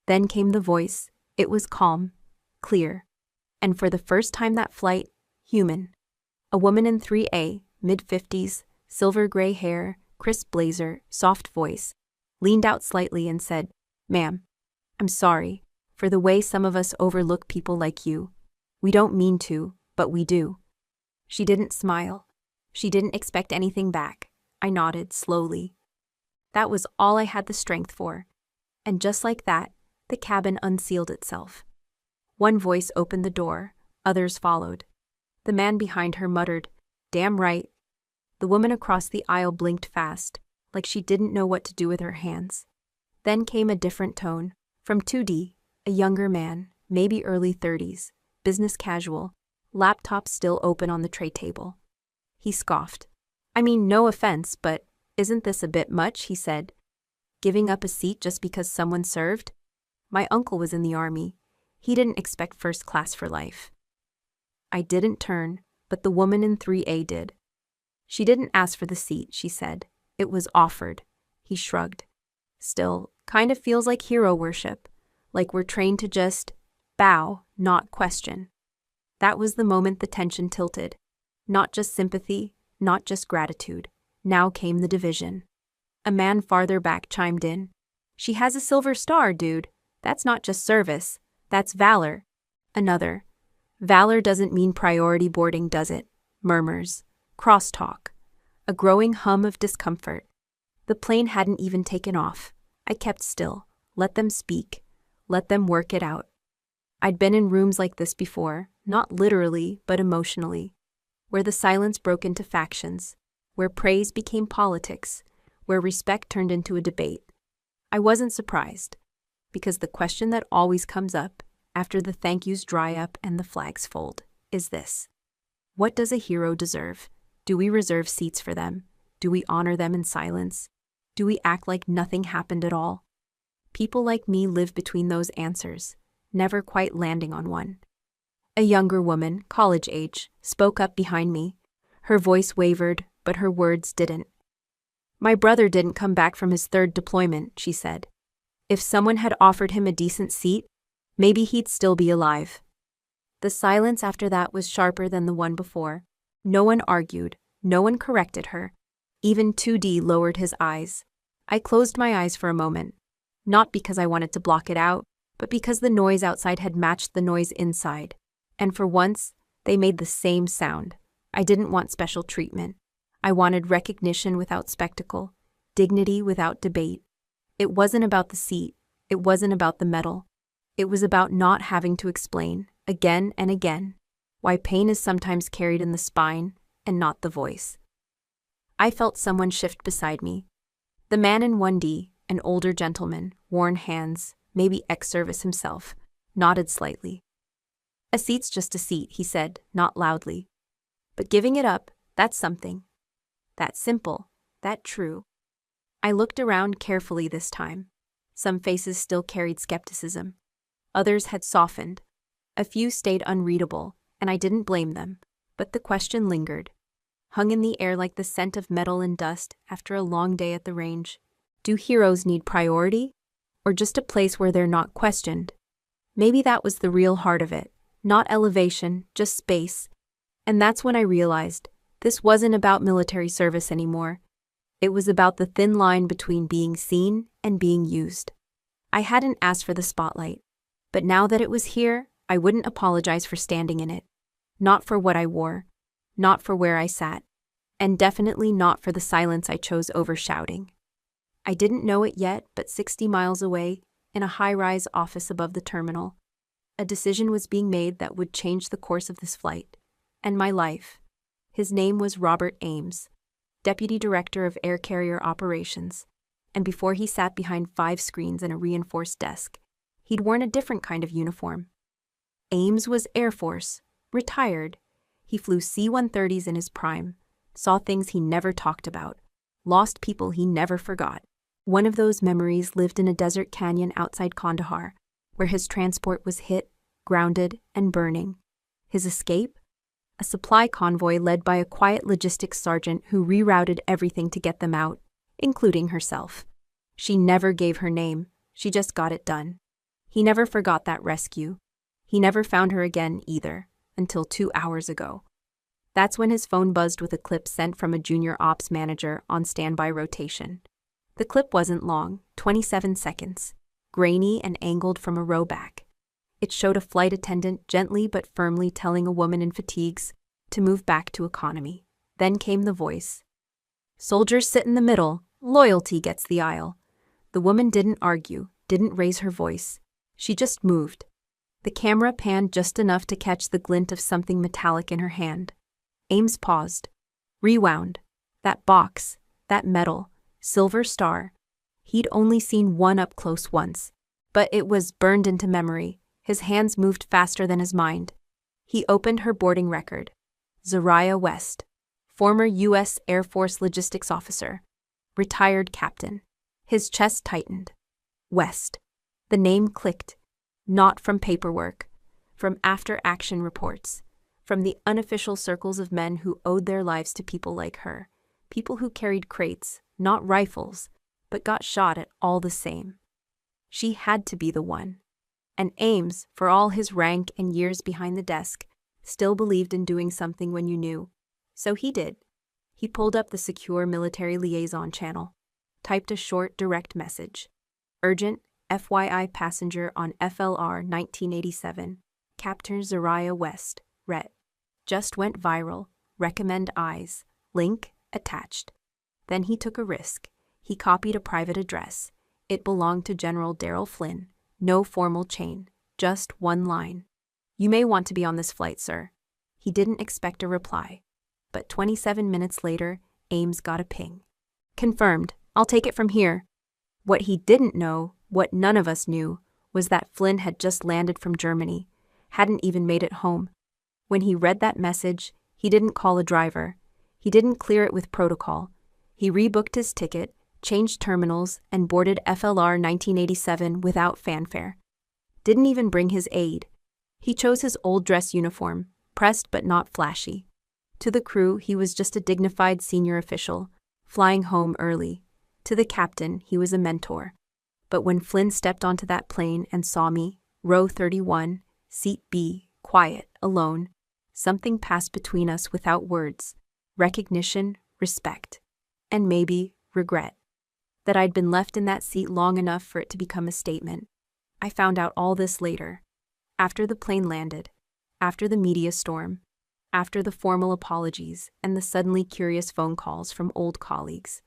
Then came the voice. It was calm, clear. And for the first time that flight, human. A woman in 3A, mid-50s, silver gray hair, crisp blazer, soft voice, leaned out slightly and said, "Ma'am, I'm sorry for the way some of us overlook people like you. We don't mean to, but we do." She didn't smile. She didn't expect anything back. I nodded slowly. That was all I had the strength for. And just like that, the cabin unsealed itself. One voice opened the door, others followed. The man behind her muttered, "Damn right." The woman across the aisle blinked fast, like she didn't know what to do with her hands. Then came a different tone, from 2D, a younger man, maybe early 30s, business casual, laptop still open on the tray table. He scoffed. "I mean, no offense, but isn't this a bit much?" he said. "Giving up a seat just because someone served? My uncle was in the army. He didn't expect first class for life." I didn't turn, but the woman in 3A did. "She didn't ask for the seat," she said. "It was offered." He shrugged. "Still, kind of feels like hero worship, like we're trained to just bow, not question." That was the moment the tension tilted. Not just sympathy, not just gratitude. Now came the division. A man farther back chimed in. "She has a silver star, dude. That's not just service. That's valor." Another. "Valor doesn't mean priority boarding, does it?" Murmurs. Crosstalk. A growing hum of discomfort. The plane hadn't even taken off. I kept still. Let them speak. Let them work it out. I'd been in rooms like this before, not literally, but emotionally, where the silence broke into factions, where praise became politics, where respect turned into a debate. I wasn't surprised, because the question that always comes up after the thank yous dry up and the flags fold is this: what does a hero deserve? Do we reserve seats for them? Do we honor them in silence? Do we act like nothing happened at all? People like me live between those answers, never quite landing on one. A younger woman, college age, spoke up behind me. Her voice wavered, but her words didn't. "My brother didn't come back from his third deployment," she said. "If someone had offered him a decent seat, maybe he'd still be alive." The silence after that was sharper than the one before. No one argued, no one corrected her. Even 2D lowered his eyes. I closed my eyes for a moment, not because I wanted to block it out, but because the noise outside had matched the noise inside. And for once, they made the same sound. I didn't want special treatment. I wanted recognition without spectacle, dignity without debate. It wasn't about the seat. It wasn't about the medal. It was about not having to explain, again and again, why pain is sometimes carried in the spine and not the voice. I felt someone shift beside me. The man in 1D, an older gentleman, worn hands, maybe ex-service himself, nodded slightly. "A seat's just a seat," he said, not loudly. "But giving it up, that's something. That simple, that true." I looked around carefully this time. Some faces still carried skepticism. Others had softened. A few stayed unreadable, and I didn't blame them. But the question lingered, hung in the air like the scent of metal and dust after a long day at the range. Do heroes need priority? Or just a place where they're not questioned? Maybe that was the real heart of it. Not elevation, just space. And that's when I realized this wasn't about military service anymore. It was about the thin line between being seen and being used. I hadn't asked for the spotlight, but now that it was here, I wouldn't apologize for standing in it. Not for what I wore, not for where I sat, and definitely not for the silence I chose over shouting. I didn't know it yet, but 60 miles away, in a high-rise office above the terminal, a decision was being made that would change the course of this flight, and my life. His name was Robert Ames, Deputy Director of Air Carrier Operations, and before he sat behind 5 screens and a reinforced desk, he'd worn a different kind of uniform. Ames was Air Force, retired. He flew C-130s in his prime, saw things he never talked about, lost people he never forgot. One of those memories lived in a desert canyon outside Kandahar, where his transport was hit, grounded, and burning. His escape? A supply convoy led by a quiet logistics sergeant who rerouted everything to get them out, including herself. She never gave her name, she just got it done. He never forgot that rescue. He never found her again either, until 2 hours ago. That's when his phone buzzed with a clip sent from a junior ops manager on standby rotation. The clip wasn't long, 27 seconds, grainy and angled from a row back. It showed a flight attendant gently but firmly telling a woman in fatigues to move back to economy. Then came the voice. "Soldiers sit in the middle, loyalty gets the aisle." The woman didn't argue, didn't raise her voice. She just moved. The camera panned just enough to catch the glint of something metallic in her hand. Ames paused, rewound. That box, that metal, silver star. He'd only seen one up close once, but it was burned into memory. His hands moved faster than his mind. He opened her boarding record. Zariah West, former U.S. Air Force logistics officer, retired captain. His chest tightened. West. The name clicked. Not from paperwork, from after-action reports, from the unofficial circles of men who owed their lives to people like her, people who carried crates, not rifles, but got shot at all the same. She had to be the one. And Ames, for all his rank and years behind the desk, still believed in doing something when you knew. So he did. He pulled up the secure military liaison channel, typed a short, direct message. Urgent, FYI passenger on FLR 1987, Captain Zariah West, Ret. Just went viral, recommend eyes, link attached. Then he took a risk. He copied a private address. It belonged to General Daryl Flynn. No formal chain, just one line. "You may want to be on this flight, sir." He didn't expect a reply. But 27 minutes later, Ames got a ping. "Confirmed. I'll take it from here." What he didn't know, what none of us knew, was that Flynn had just landed from Germany, hadn't even made it home. When he read that message, he didn't call a driver. He didn't clear it with protocol. He rebooked his ticket, changed terminals, and boarded FLR 1987 without fanfare. Didn't even bring his aide. He chose his old dress uniform, pressed but not flashy. To the crew, he was just a dignified senior official, flying home early. To the captain, he was a mentor. But when Flynn stepped onto that plane and saw me, row 31, seat B, quiet, alone, something passed between us without words. Recognition, respect, and maybe regret. That I'd been left in that seat long enough for it to become a statement. I found out all this later. After the plane landed. After the media storm. After the formal apologies and the suddenly curious phone calls from old colleagues.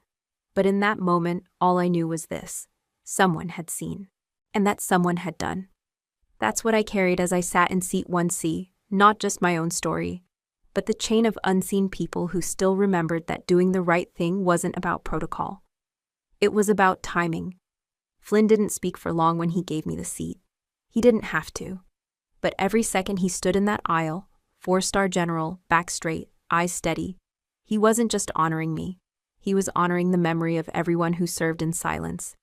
But in that moment, all I knew was this. Someone had seen. And that someone had done. That's what I carried as I sat in seat 1C, not just my own story, but the chain of unseen people who still remembered that doing the right thing wasn't about protocol. It was about timing. Flynn didn't speak for long when he gave me the seat. He didn't have to. But every second he stood in that aisle, 4-star general, back straight, eyes steady, he wasn't just honoring me. He was honoring the memory of everyone who served in silence,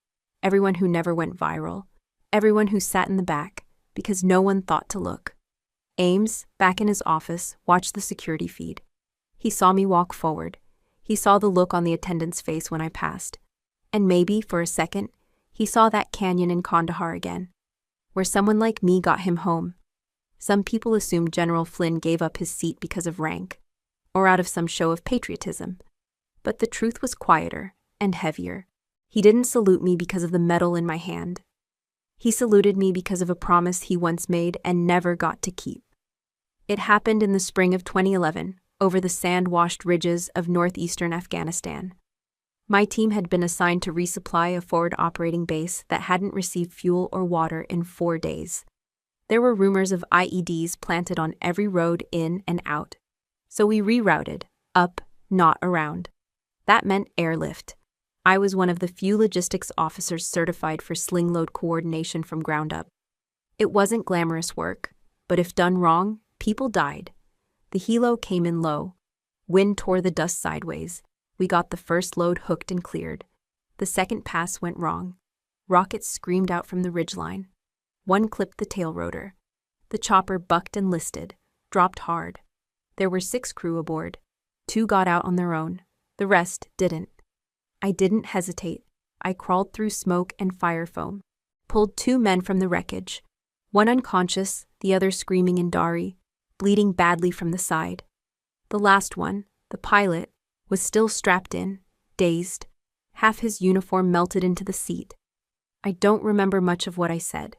everyone who never went viral, everyone who sat in the back, because no one thought to look. Ames, back in his office, watched the security feed. He saw me walk forward. He saw the look on the attendant's face when I passed. And maybe, for a second, he saw that canyon in Kandahar again, where someone like me got him home. Some people assumed General Flynn gave up his seat because of rank, or out of some show of patriotism. But the truth was quieter and heavier. He didn't salute me because of the medal in my hand. He saluted me because of a promise he once made and never got to keep. It happened in the spring of 2011, over the sand-washed ridges of northeastern Afghanistan. My team had been assigned to resupply a forward operating base that hadn't received fuel or water in 4 days. There were rumors of IEDs planted on every road in and out. So we rerouted, up, not around. That meant airlift. I was one of the few logistics officers certified for sling load coordination from ground up. It wasn't glamorous work, but if done wrong, people died. The helo came in low. Wind tore the dust sideways. We got the first load hooked and cleared. The second pass went wrong. Rockets screamed out from the ridgeline. One clipped the tail rotor. The chopper bucked and listed, dropped hard. There were 6 crew aboard. 2 got out on their own. The rest didn't. I didn't hesitate. I crawled through smoke and fire foam, pulled 2 men from the wreckage, one unconscious, the other screaming in Dari, bleeding badly from the side. The last one, the pilot, was still strapped in, dazed, half his uniform melted into the seat. I don't remember much of what I said.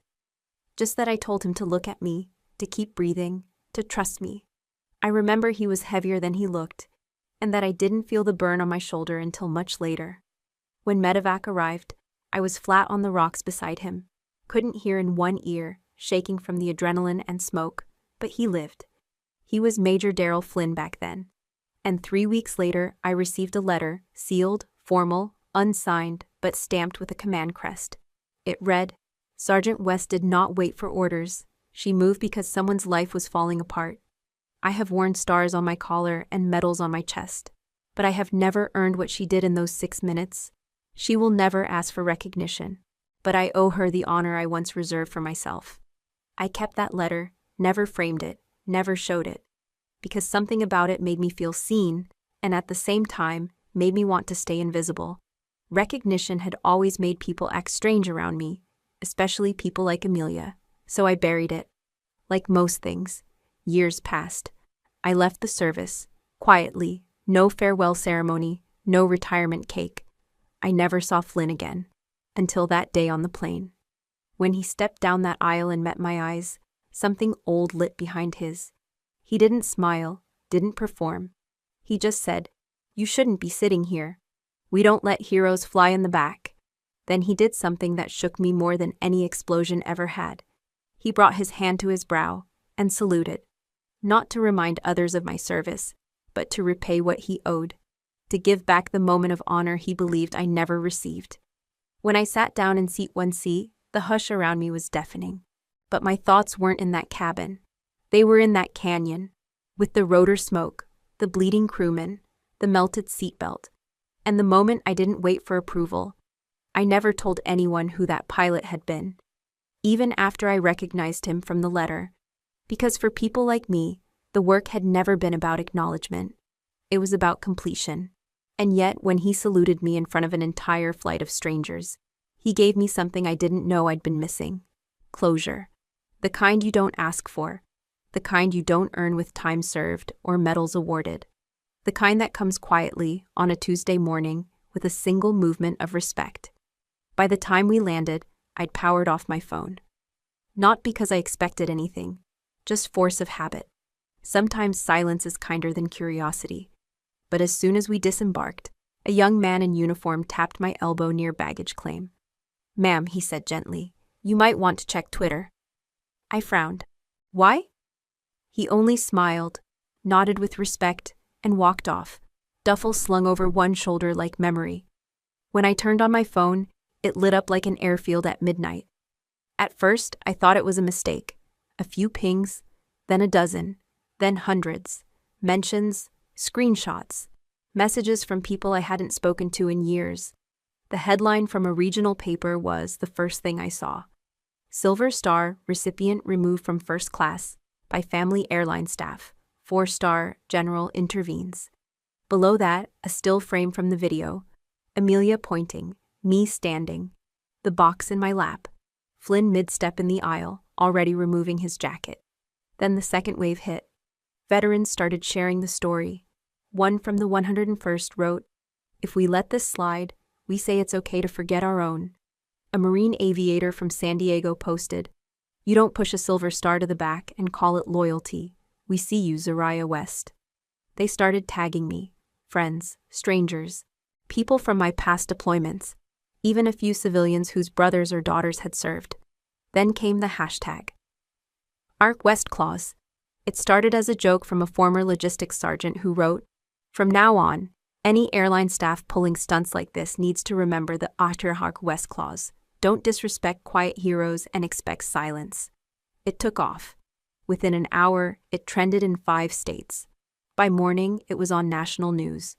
Just that I told him to look at me, to keep breathing, to trust me. I remember he was heavier than he looked, and that I didn't feel the burn on my shoulder until much later. When medevac arrived, I was flat on the rocks beside him, couldn't hear in one ear, shaking from the adrenaline and smoke, but he lived. He was Major Daryl Flynn back then. And 3 weeks later, I received a letter, sealed, formal, unsigned, but stamped with a command crest. It read, "Sergeant West did not wait for orders. She moved because someone's life was falling apart. I have worn stars on my collar and medals on my chest, but I have never earned what she did in those 6 minutes. She will never ask for recognition, but I owe her the honor I once reserved for myself." I kept that letter, never framed it, never showed it, because something about it made me feel seen, and at the same time, made me want to stay invisible. Recognition had always made people act strange around me, especially people like Amelia, so I buried it. Like most things, years passed. I left the service, quietly, no farewell ceremony, no retirement cake. I never saw Flynn again, until that day on the plane. When he stepped down that aisle and met my eyes, something old lit behind his. He didn't smile, didn't perform. He just said, "You shouldn't be sitting here. We don't let heroes fly in the back." Then he did something that shook me more than any explosion ever had. He brought his hand to his brow and saluted, not to remind others of my service, but to repay what he owed, to give back the moment of honor he believed I never received. When I sat down in seat 1C, the hush around me was deafening. But my thoughts weren't in that cabin. They were in that canyon, with the rotor smoke, the bleeding crewman, the melted seatbelt, and the moment I didn't wait for approval. I never told anyone who that pilot had been, even after I recognized him from the letter, because for people like me, the work had never been about acknowledgement. It was about completion. And yet, when he saluted me in front of an entire flight of strangers, he gave me something I didn't know I'd been missing. Closure. The kind you don't ask for. The kind you don't earn with time served or medals awarded. The kind that comes quietly on a Tuesday morning with a single movement of respect. By the time we landed, I'd powered off my phone. Not because I expected anything, just force of habit. Sometimes silence is kinder than curiosity. But as soon as we disembarked, a young man in uniform tapped my elbow near baggage claim. "Ma'am," he said gently, "you might want to check Twitter." I frowned. "Why?" He only smiled, nodded with respect, and walked off, duffel slung over one shoulder like memory. When I turned on my phone, it lit up like an airfield at midnight. At first, I thought it was a mistake. A few pings, then a dozen, then hundreds. Mentions, screenshots, messages from people I hadn't spoken to in years. The headline from a regional paper was the first thing I saw. Silver Star recipient removed from first class by family airline staff. 4-star general intervenes. Below that, a still frame from the video. Amelia pointing, me standing. The box in my lap. Flynn mid-step in the aisle, already removing his jacket. Then the second wave hit. Veterans started sharing the story. One from the 101st wrote, "If we let this slide, we say it's okay to forget our own." A Marine aviator from San Diego posted, "You don't push a silver star to the back and call it loyalty. We see you, Zariah West." They started tagging me, friends, strangers, people from my past deployments, even a few civilians whose brothers or daughters had served. Then came the hashtag. Arc West Clause. It started as a joke from a former logistics sergeant who wrote, "From now on, any airline staff pulling stunts like this needs to remember the Arc West Clause. Don't disrespect quiet heroes and expect silence." It took off. Within an hour, it trended in 5 states. By morning, it was on national news.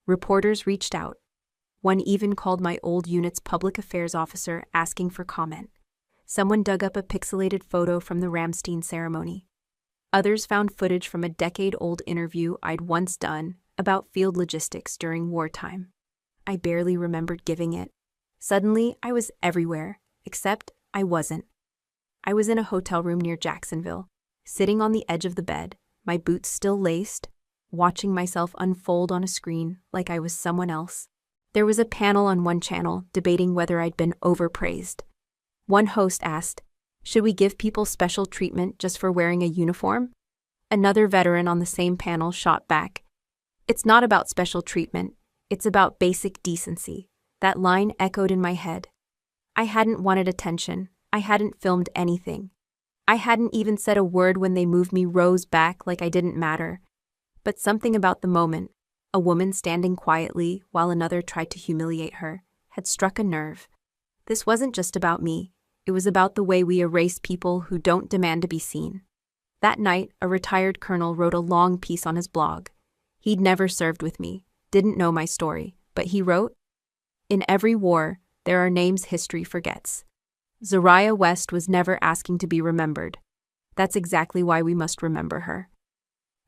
Reporters reached out. One even called my old unit's public affairs officer asking for comment. Someone dug up a pixelated photo from the Ramstein ceremony. Others found footage from a decade-old interview I'd once done about field logistics during wartime. I barely remembered giving it. Suddenly, I was everywhere, except I wasn't. I was in a hotel room near Jacksonville, sitting on the edge of the bed, my boots still laced, watching myself unfold on a screen like I was someone else. There was a panel on one channel debating whether I'd been overpraised. One host asked, "Should we give people special treatment just for wearing a uniform?" Another veteran on the same panel shot back, "It's not about special treatment, it's about basic decency." That line echoed in my head. I hadn't wanted attention. I hadn't filmed anything. I hadn't even said a word when they moved me rows back like I didn't matter. But something about the moment, a woman standing quietly while another tried to humiliate her, had struck a nerve. This wasn't just about me. It was about the way we erase people who don't demand to be seen. That night, a retired colonel wrote a long piece on his blog. He'd never served with me, didn't know my story, but he wrote, "In every war, there are names history forgets. Zariah West was never asking to be remembered. That's exactly why we must remember her."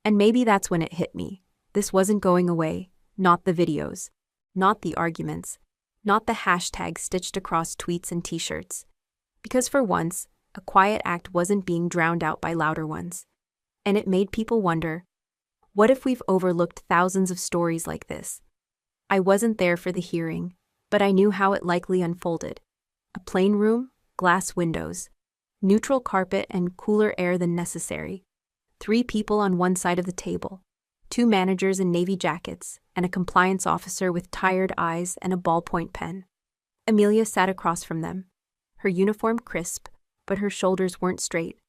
And maybe that's when it hit me. This wasn't going away, not the videos, not the arguments, not the hashtags stitched across tweets and t-shirts. Because for once, a quiet act wasn't being drowned out by louder ones. And it made people wonder, what if we've overlooked thousands of stories like this? I wasn't there for the hearing, but I knew how it likely unfolded. A plain room, glass windows, neutral carpet and cooler air than necessary. 3 people on one side of the table, 2 managers in navy jackets, and a compliance officer with tired eyes and a ballpoint pen. Amelia sat across from them, her uniform crisp, but her shoulders weren't straight.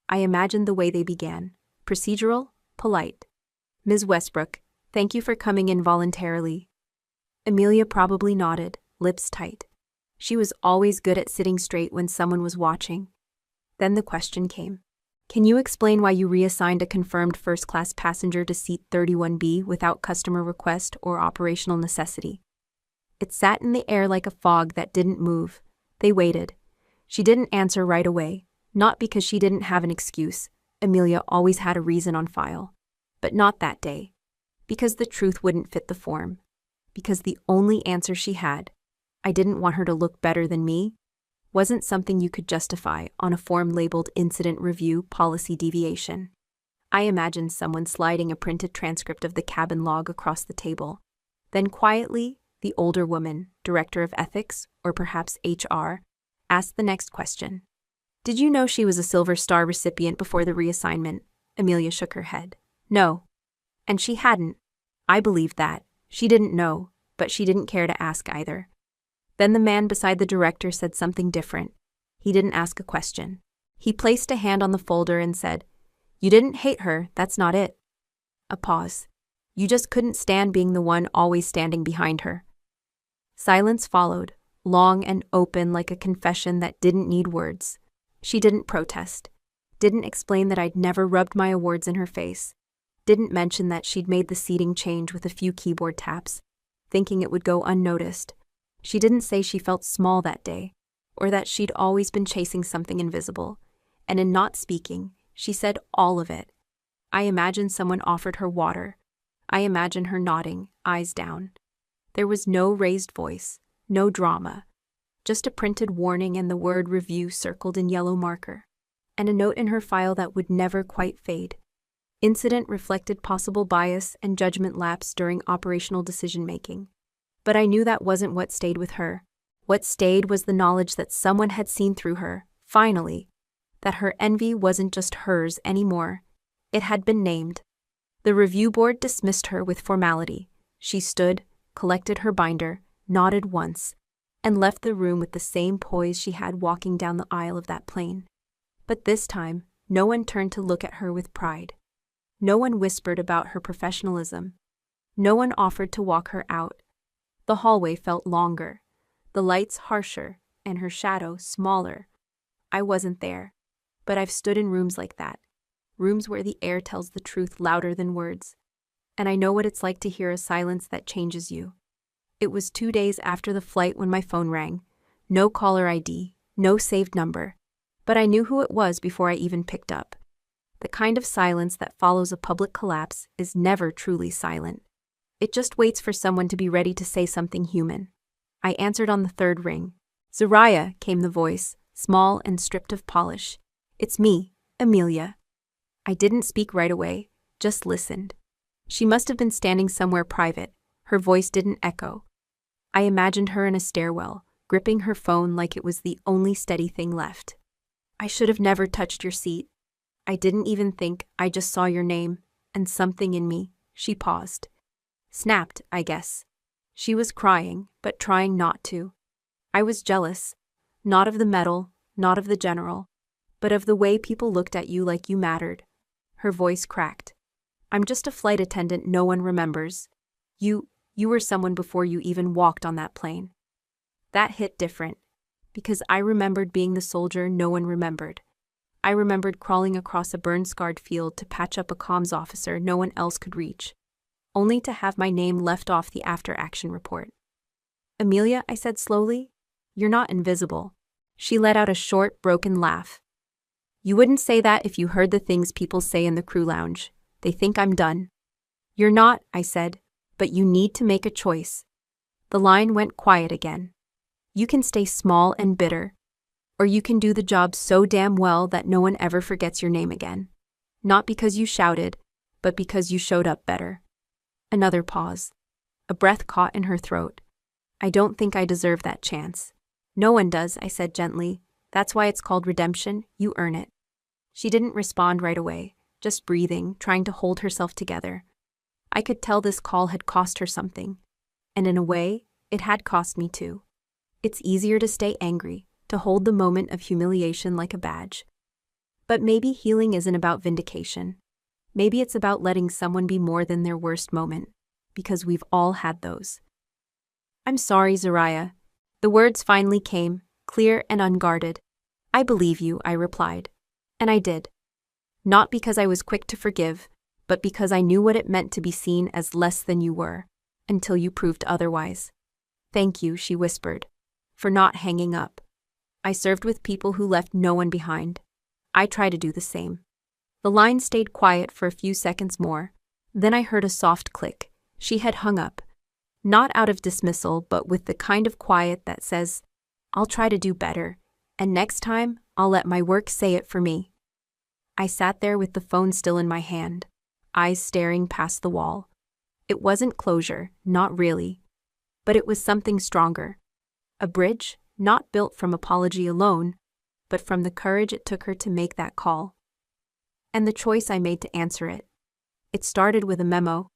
I imagined the way they began. Procedural, polite. "Ms. Westbrook, thank you for coming in voluntarily." Amelia probably nodded, lips tight. She was always good at sitting straight when someone was watching. Then the question came. "Can you explain why you reassigned a confirmed first-class passenger to seat 31B without customer request or operational necessity?" It sat in the air like a fog that didn't move. They waited. She didn't answer right away, not because she didn't have an excuse. Amelia always had a reason on file. But not that day. Because the truth wouldn't fit the form. Because the only answer she had, I didn't want her to look better than me, wasn't something you could justify on a form labeled Incident Review Policy Deviation. I imagined someone sliding a printed transcript of the cabin log across the table. Then quietly, the older woman, director of ethics, or perhaps HR, asked the next question. Did you know she was a Silver Star recipient before the reassignment? Amelia shook her head. No. And she hadn't. I believed that. She didn't know, but she didn't care to ask either. Then the man beside the director said something different. He didn't ask a question. He placed a hand on the folder and said, You didn't hate her, that's not it. A pause. You just couldn't stand being the one always standing behind her. Silence followed, long and open like a confession that didn't need words. She didn't protest. Didn't explain that I'd never rubbed my awards in her face. Didn't mention that she'd made the seating change with a few keyboard taps, thinking it would go unnoticed. She didn't say she felt small that day, or that she'd always been chasing something invisible. And in not speaking, she said all of it. I imagined someone offered her water. I imagined her nodding, eyes down. There was no raised voice, no drama, just a printed warning and the word review circled in yellow marker, and a note in her file that would never quite fade. Incident reflected possible bias and judgment lapse during operational decision-making. But I knew that wasn't what stayed with her. What stayed was the knowledge that someone had seen through her, finally, that her envy wasn't just hers anymore. It had been named. The review board dismissed her with formality. She stood, collected her binder, nodded once, and left the room with the same poise she had walking down the aisle of that plane. But this time, no one turned to look at her with pride. No one whispered about her professionalism. No one offered to walk her out. The hallway felt longer, the lights harsher, and her shadow smaller. I wasn't there, but I've stood in rooms like that, rooms where the air tells the truth louder than words. And I know what it's like to hear a silence that changes you. It was 2 days after the flight when my phone rang. No caller ID, no saved number. But I knew who it was before I even picked up. The kind of silence that follows a public collapse is never truly silent. It just waits for someone to be ready to say something human. I answered on the third ring. Zariah, came the voice, small and stripped of polish. It's me, Amelia. I didn't speak right away, just listened. She must have been standing somewhere private. Her voice didn't echo. I imagined her in a stairwell, gripping her phone like it was the only steady thing left. I should have never touched your seat. I didn't even think, I just saw your name, and something in me. She paused. Snapped, I guess. She was crying, but trying not to. I was jealous, not of the medal, not of the general, but of the way people looked at you like you mattered. Her voice cracked. I'm just a flight attendant no one remembers. You were someone before you even walked on that plane. That hit different, because I remembered being the soldier no one remembered. I remembered crawling across a burn-scarred field to patch up a comms officer no one else could reach, only to have my name left off the after-action report. Amelia, I said slowly, you're not invisible. She let out a short, broken laugh. You wouldn't say that if you heard the things people say in the crew lounge. They think I'm done. You're not, I said, but you need to make a choice. The line went quiet again. You can stay small and bitter, or you can do the job so damn well that no one ever forgets your name again. Not because you shouted, but because you showed up better. Another pause. A breath caught in her throat. I don't think I deserve that chance. No one does, I said gently. That's why it's called redemption. You earn it. She didn't respond right away, just breathing, trying to hold herself together. I could tell this call had cost her something. And in a way, it had cost me too. It's easier to stay angry, to hold the moment of humiliation like a badge. But maybe healing isn't about vindication. Maybe it's about letting someone be more than their worst moment, because we've all had those. I'm sorry, Zariah. The words finally came, clear and unguarded. I believe you, I replied. And I did. Not because I was quick to forgive, but because I knew what it meant to be seen as less than you were, until you proved otherwise. Thank you, she whispered, for not hanging up. I served with people who left no one behind. I try to do the same. The line stayed quiet for a few seconds more, Then I heard a soft click. She had hung up. Not out of dismissal, but with the kind of quiet that says, I'll try to do better, and next time, I'll let my work say it for me. I sat there with the phone still in my hand, eyes staring past the wall. It wasn't closure, not really. But it was something stronger. A bridge, not built from apology alone, but from the courage it took her to make that call. And the choice I made to answer it. It started with a memo.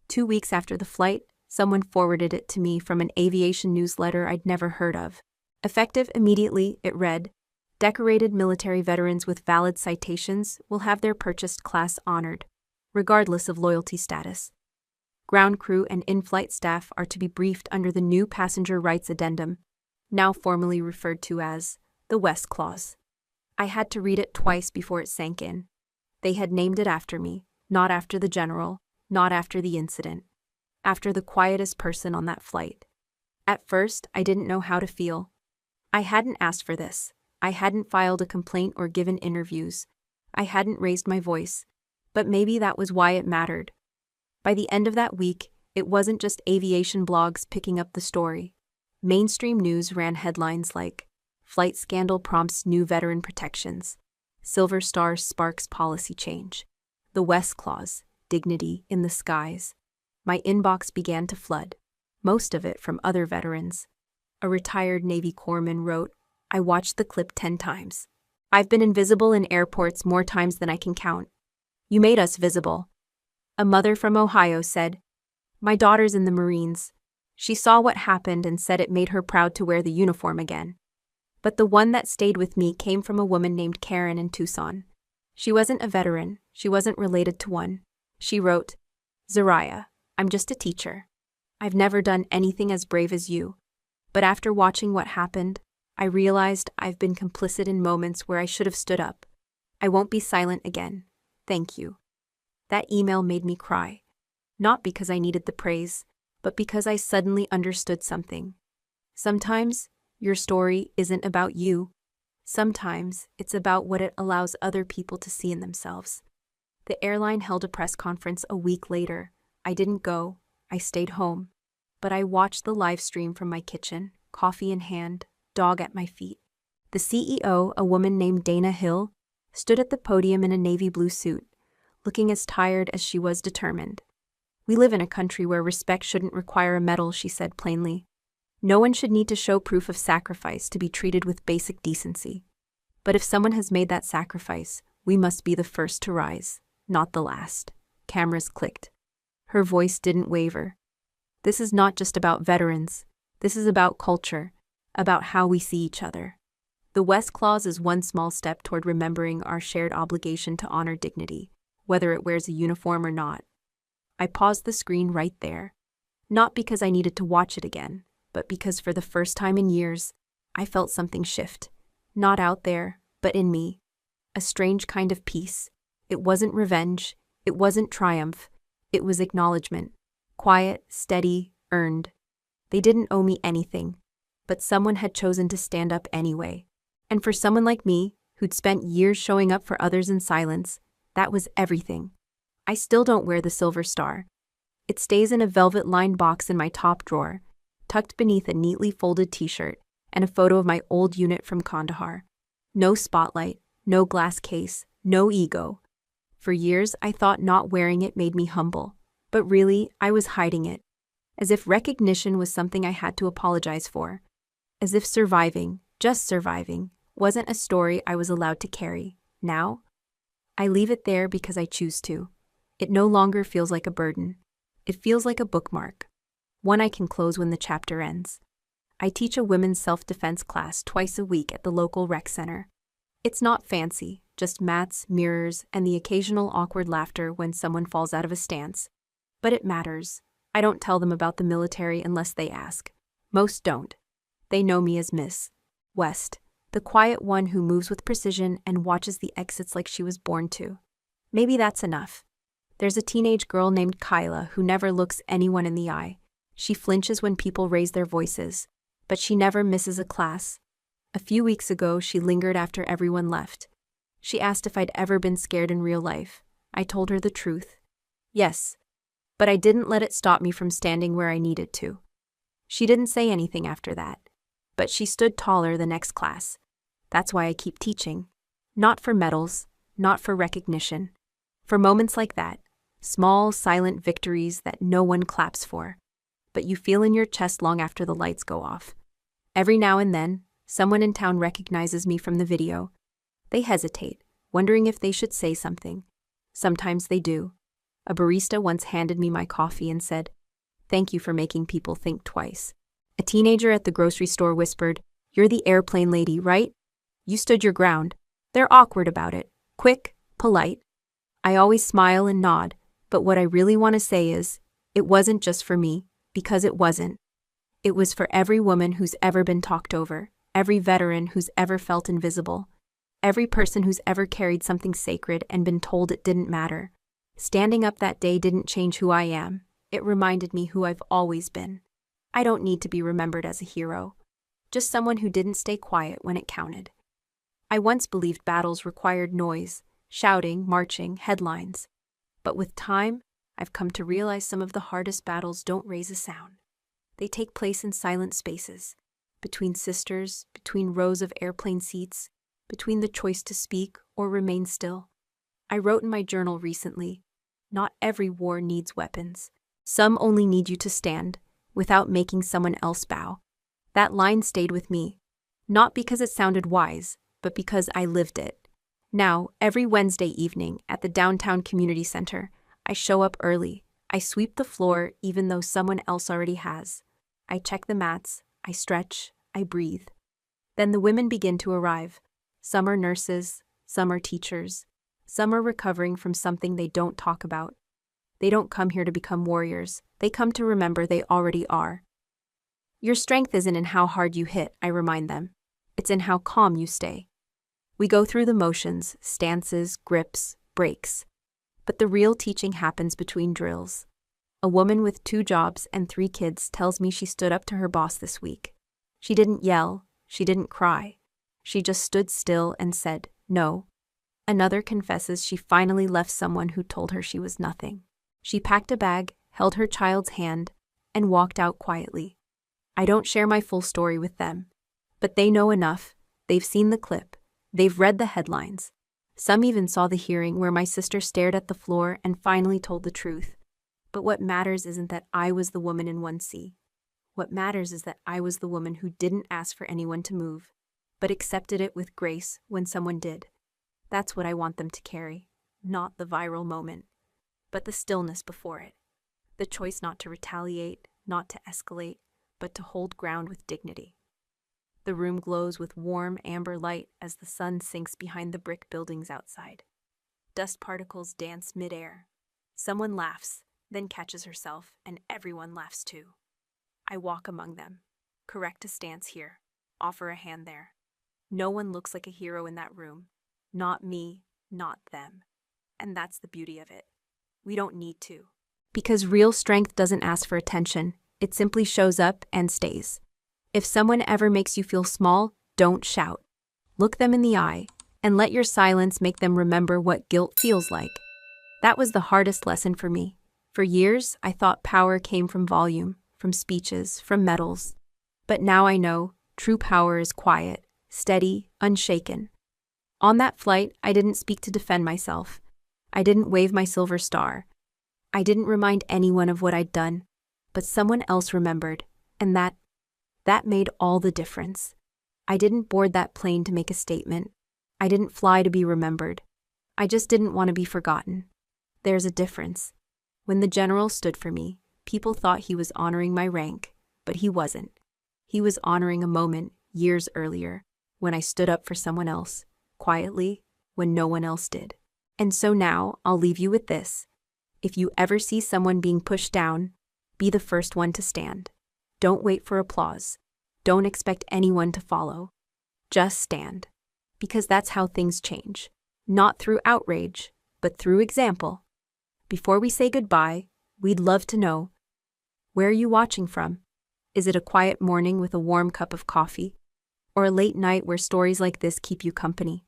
2 weeks after the flight, someone forwarded it to me from an aviation newsletter I'd never heard of. Effective immediately, it read, decorated military veterans with valid citations will have their purchased class honored, regardless of loyalty status. Ground crew and in-flight staff are to be briefed under the new Passenger Rights Addendum, now formally referred to as the West Clause. I had to read it twice before it sank in. They had named it after me, not after the general, not after the incident, after the quietest person on that flight. At first, I didn't know how to feel. I hadn't asked for this. I hadn't filed a complaint or given interviews. I hadn't raised my voice. But maybe that was why it mattered. By the end of that week, it wasn't just aviation blogs picking up the story. Mainstream news ran headlines like, Flight Scandal Prompts New Veteran Protections, Silver Star Sparks Policy Change, The West Clause, Dignity in the Skies. My inbox began to flood, most of it from other veterans. A retired Navy corpsman wrote, I watched the clip 10 times. I've been invisible in airports more times than I can count. You made us visible. A mother from Ohio said, my daughter's in the Marines. She saw what happened and said it made her proud to wear the uniform again. But the one that stayed with me came from a woman named Karen in Tucson. She wasn't a veteran. She wasn't related to one. She wrote, Zariah, I'm just a teacher. I've never done anything as brave as you. But after watching what happened, I realized I've been complicit in moments where I should have stood up. I won't be silent again. Thank you. That email made me cry. Not because I needed the praise, but because I suddenly understood something. Sometimes, your story isn't about you. Sometimes, it's about what it allows other people to see in themselves. The airline held a press conference a week later. I didn't go. I stayed home. But I watched the live stream from my kitchen, coffee in hand, dog at my feet. The CEO, a woman named Dana Hill, stood at the podium in a navy blue suit, looking as tired as she was determined. We live in a country where respect shouldn't require a medal, she said plainly. No one should need to show proof of sacrifice to be treated with basic decency. But if someone has made that sacrifice, we must be the first to rise, not the last. Cameras clicked. Her voice didn't waver. This is not just about veterans. This is about culture, about how we see each other. The West Clause is one small step toward remembering our shared obligation to honor dignity, whether it wears a uniform or not. I paused the screen right there, not because I needed to watch it again, but because for the first time in years, I felt something shift. Not out there, but in me. A strange kind of peace. It wasn't revenge. It wasn't triumph. It was acknowledgement. Quiet, steady, earned. They didn't owe me anything, but someone had chosen to stand up anyway. And for someone like me, who'd spent years showing up for others in silence, that was everything. I still don't wear the Silver Star. It stays in a velvet-lined box in my top drawer, tucked beneath a neatly folded t-shirt and a photo of my old unit from Kandahar. No spotlight, no glass case, no ego. For years, I thought not wearing it made me humble. But really, I was hiding it. As if recognition was something I had to apologize for. As if surviving, just surviving, wasn't a story I was allowed to carry. Now, I leave it there because I choose to. It no longer feels like a burden. It feels like a bookmark. One I can close when the chapter ends. I teach a women's self-defense class twice a week at the local rec center. It's not fancy, just mats, mirrors, and the occasional awkward laughter when someone falls out of a stance. But it matters. I don't tell them about the military unless they ask. Most don't. They know me as Miss West, the quiet one who moves with precision and watches the exits like she was born to. Maybe that's enough. There's a teenage girl named Kyla who never looks anyone in the eye. She flinches when people raise their voices, but she never misses a class. A few weeks ago, she lingered after everyone left. She asked if I'd ever been scared in real life. I told her the truth. Yes, but I didn't let it stop me from standing where I needed to. She didn't say anything after that, but she stood taller the next class. That's why I keep teaching. Not for medals, not for recognition. For moments like that, small, silent victories that no one claps for, but you feel in your chest long after the lights go off. Every now and then, someone in town recognizes me from the video. They hesitate, wondering if they should say something. Sometimes they do. A barista once handed me my coffee and said, "Thank you for making people think twice." A teenager at the grocery store whispered, "You're the airplane lady, right? You stood your ground." They're awkward about it. Quick, polite. I always smile and nod, but what I really want to say is, it wasn't just for me, because it wasn't. It was for every woman who's ever been talked over, every veteran who's ever felt invisible, every person who's ever carried something sacred and been told it didn't matter. Standing up that day didn't change who I am. It reminded me who I've always been. I don't need to be remembered as a hero, just someone who didn't stay quiet when it counted. I once believed battles required noise, shouting, marching, headlines. But with time, I've come to realize some of the hardest battles don't raise a sound. They take place in silent spaces, between sisters, between rows of airplane seats, between the choice to speak or remain still. I wrote in my journal recently, not every war needs weapons. Some only need you to stand, without making someone else bow. That line stayed with me, not because it sounded wise, but because I lived it. Now, every Wednesday evening at the downtown community center, I show up early. I sweep the floor even though someone else already has. I check the mats, I stretch, I breathe. Then the women begin to arrive. Some are nurses, some are teachers, some are recovering from something they don't talk about. They don't come here to become warriors. They come to remember they already are. Your strength isn't in how hard you hit, I remind them. It's in how calm you stay. We go through the motions, stances, grips, breaks. But the real teaching happens between drills. A woman with 2 jobs and 3 kids tells me she stood up to her boss this week. She didn't yell, she didn't cry. She just stood still and said, "No." Another confesses she finally left someone who told her she was nothing. She packed a bag, held her child's hand, and walked out quietly. I don't share my full story with them, but they know enough. They've seen the clip. They've read the headlines. Some even saw the hearing where my sister stared at the floor and finally told the truth. But what matters isn't that I was the woman in 1C. What matters is that I was the woman who didn't ask for anyone to move, but accepted it with grace when someone did. That's what I want them to carry, not the viral moment, but the stillness before it. The choice not to retaliate, not to escalate, but to hold ground with dignity. The room glows with warm amber light as the sun sinks behind the brick buildings outside. Dust particles dance midair. Someone laughs, then catches herself, and everyone laughs too. I walk among them, correct a stance here, offer a hand there. No one looks like a hero in that room. Not me, not them. And that's the beauty of it. We don't need to. Because real strength doesn't ask for attention. It simply shows up and stays. If someone ever makes you feel small, don't shout. Look them in the eye, and let your silence make them remember what guilt feels like. That was the hardest lesson for me. For years, I thought power came from volume, from speeches, from medals. But now I know true power is quiet, steady, unshaken. On that flight, I didn't speak to defend myself. I didn't wave my silver star. I didn't remind anyone of what I'd done. But someone else remembered, and that made all the difference. I didn't board that plane to make a statement. I didn't fly to be remembered. I just didn't want to be forgotten. There's a difference. When the general stood for me, people thought he was honoring my rank, but he wasn't. He was honoring a moment years earlier, when I stood up for someone else, quietly, when no one else did. And so now, I'll leave you with this. If you ever see someone being pushed down, be the first one to stand. Don't wait for applause. Don't expect anyone to follow. Just stand. Because that's how things change. Not through outrage, but through example. Before we say goodbye, we'd love to know, where are you watching from? Is it a quiet morning with a warm cup of coffee? Or a late night where stories like this keep you company?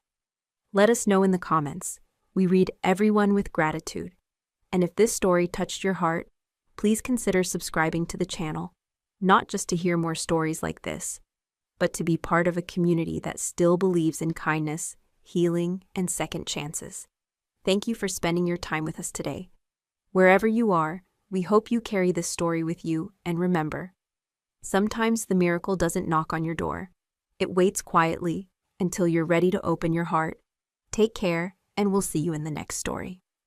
Let us know in the comments. We read everyone with gratitude. And if this story touched your heart, please consider subscribing to the channel, not just to hear more stories like this, but to be part of a community that still believes in kindness, healing, and second chances. Thank you for spending your time with us today. Wherever you are, we hope you carry this story with you, and remember, sometimes the miracle doesn't knock on your door. It waits quietly until you're ready to open your heart. Take care, and we'll see you in the next story.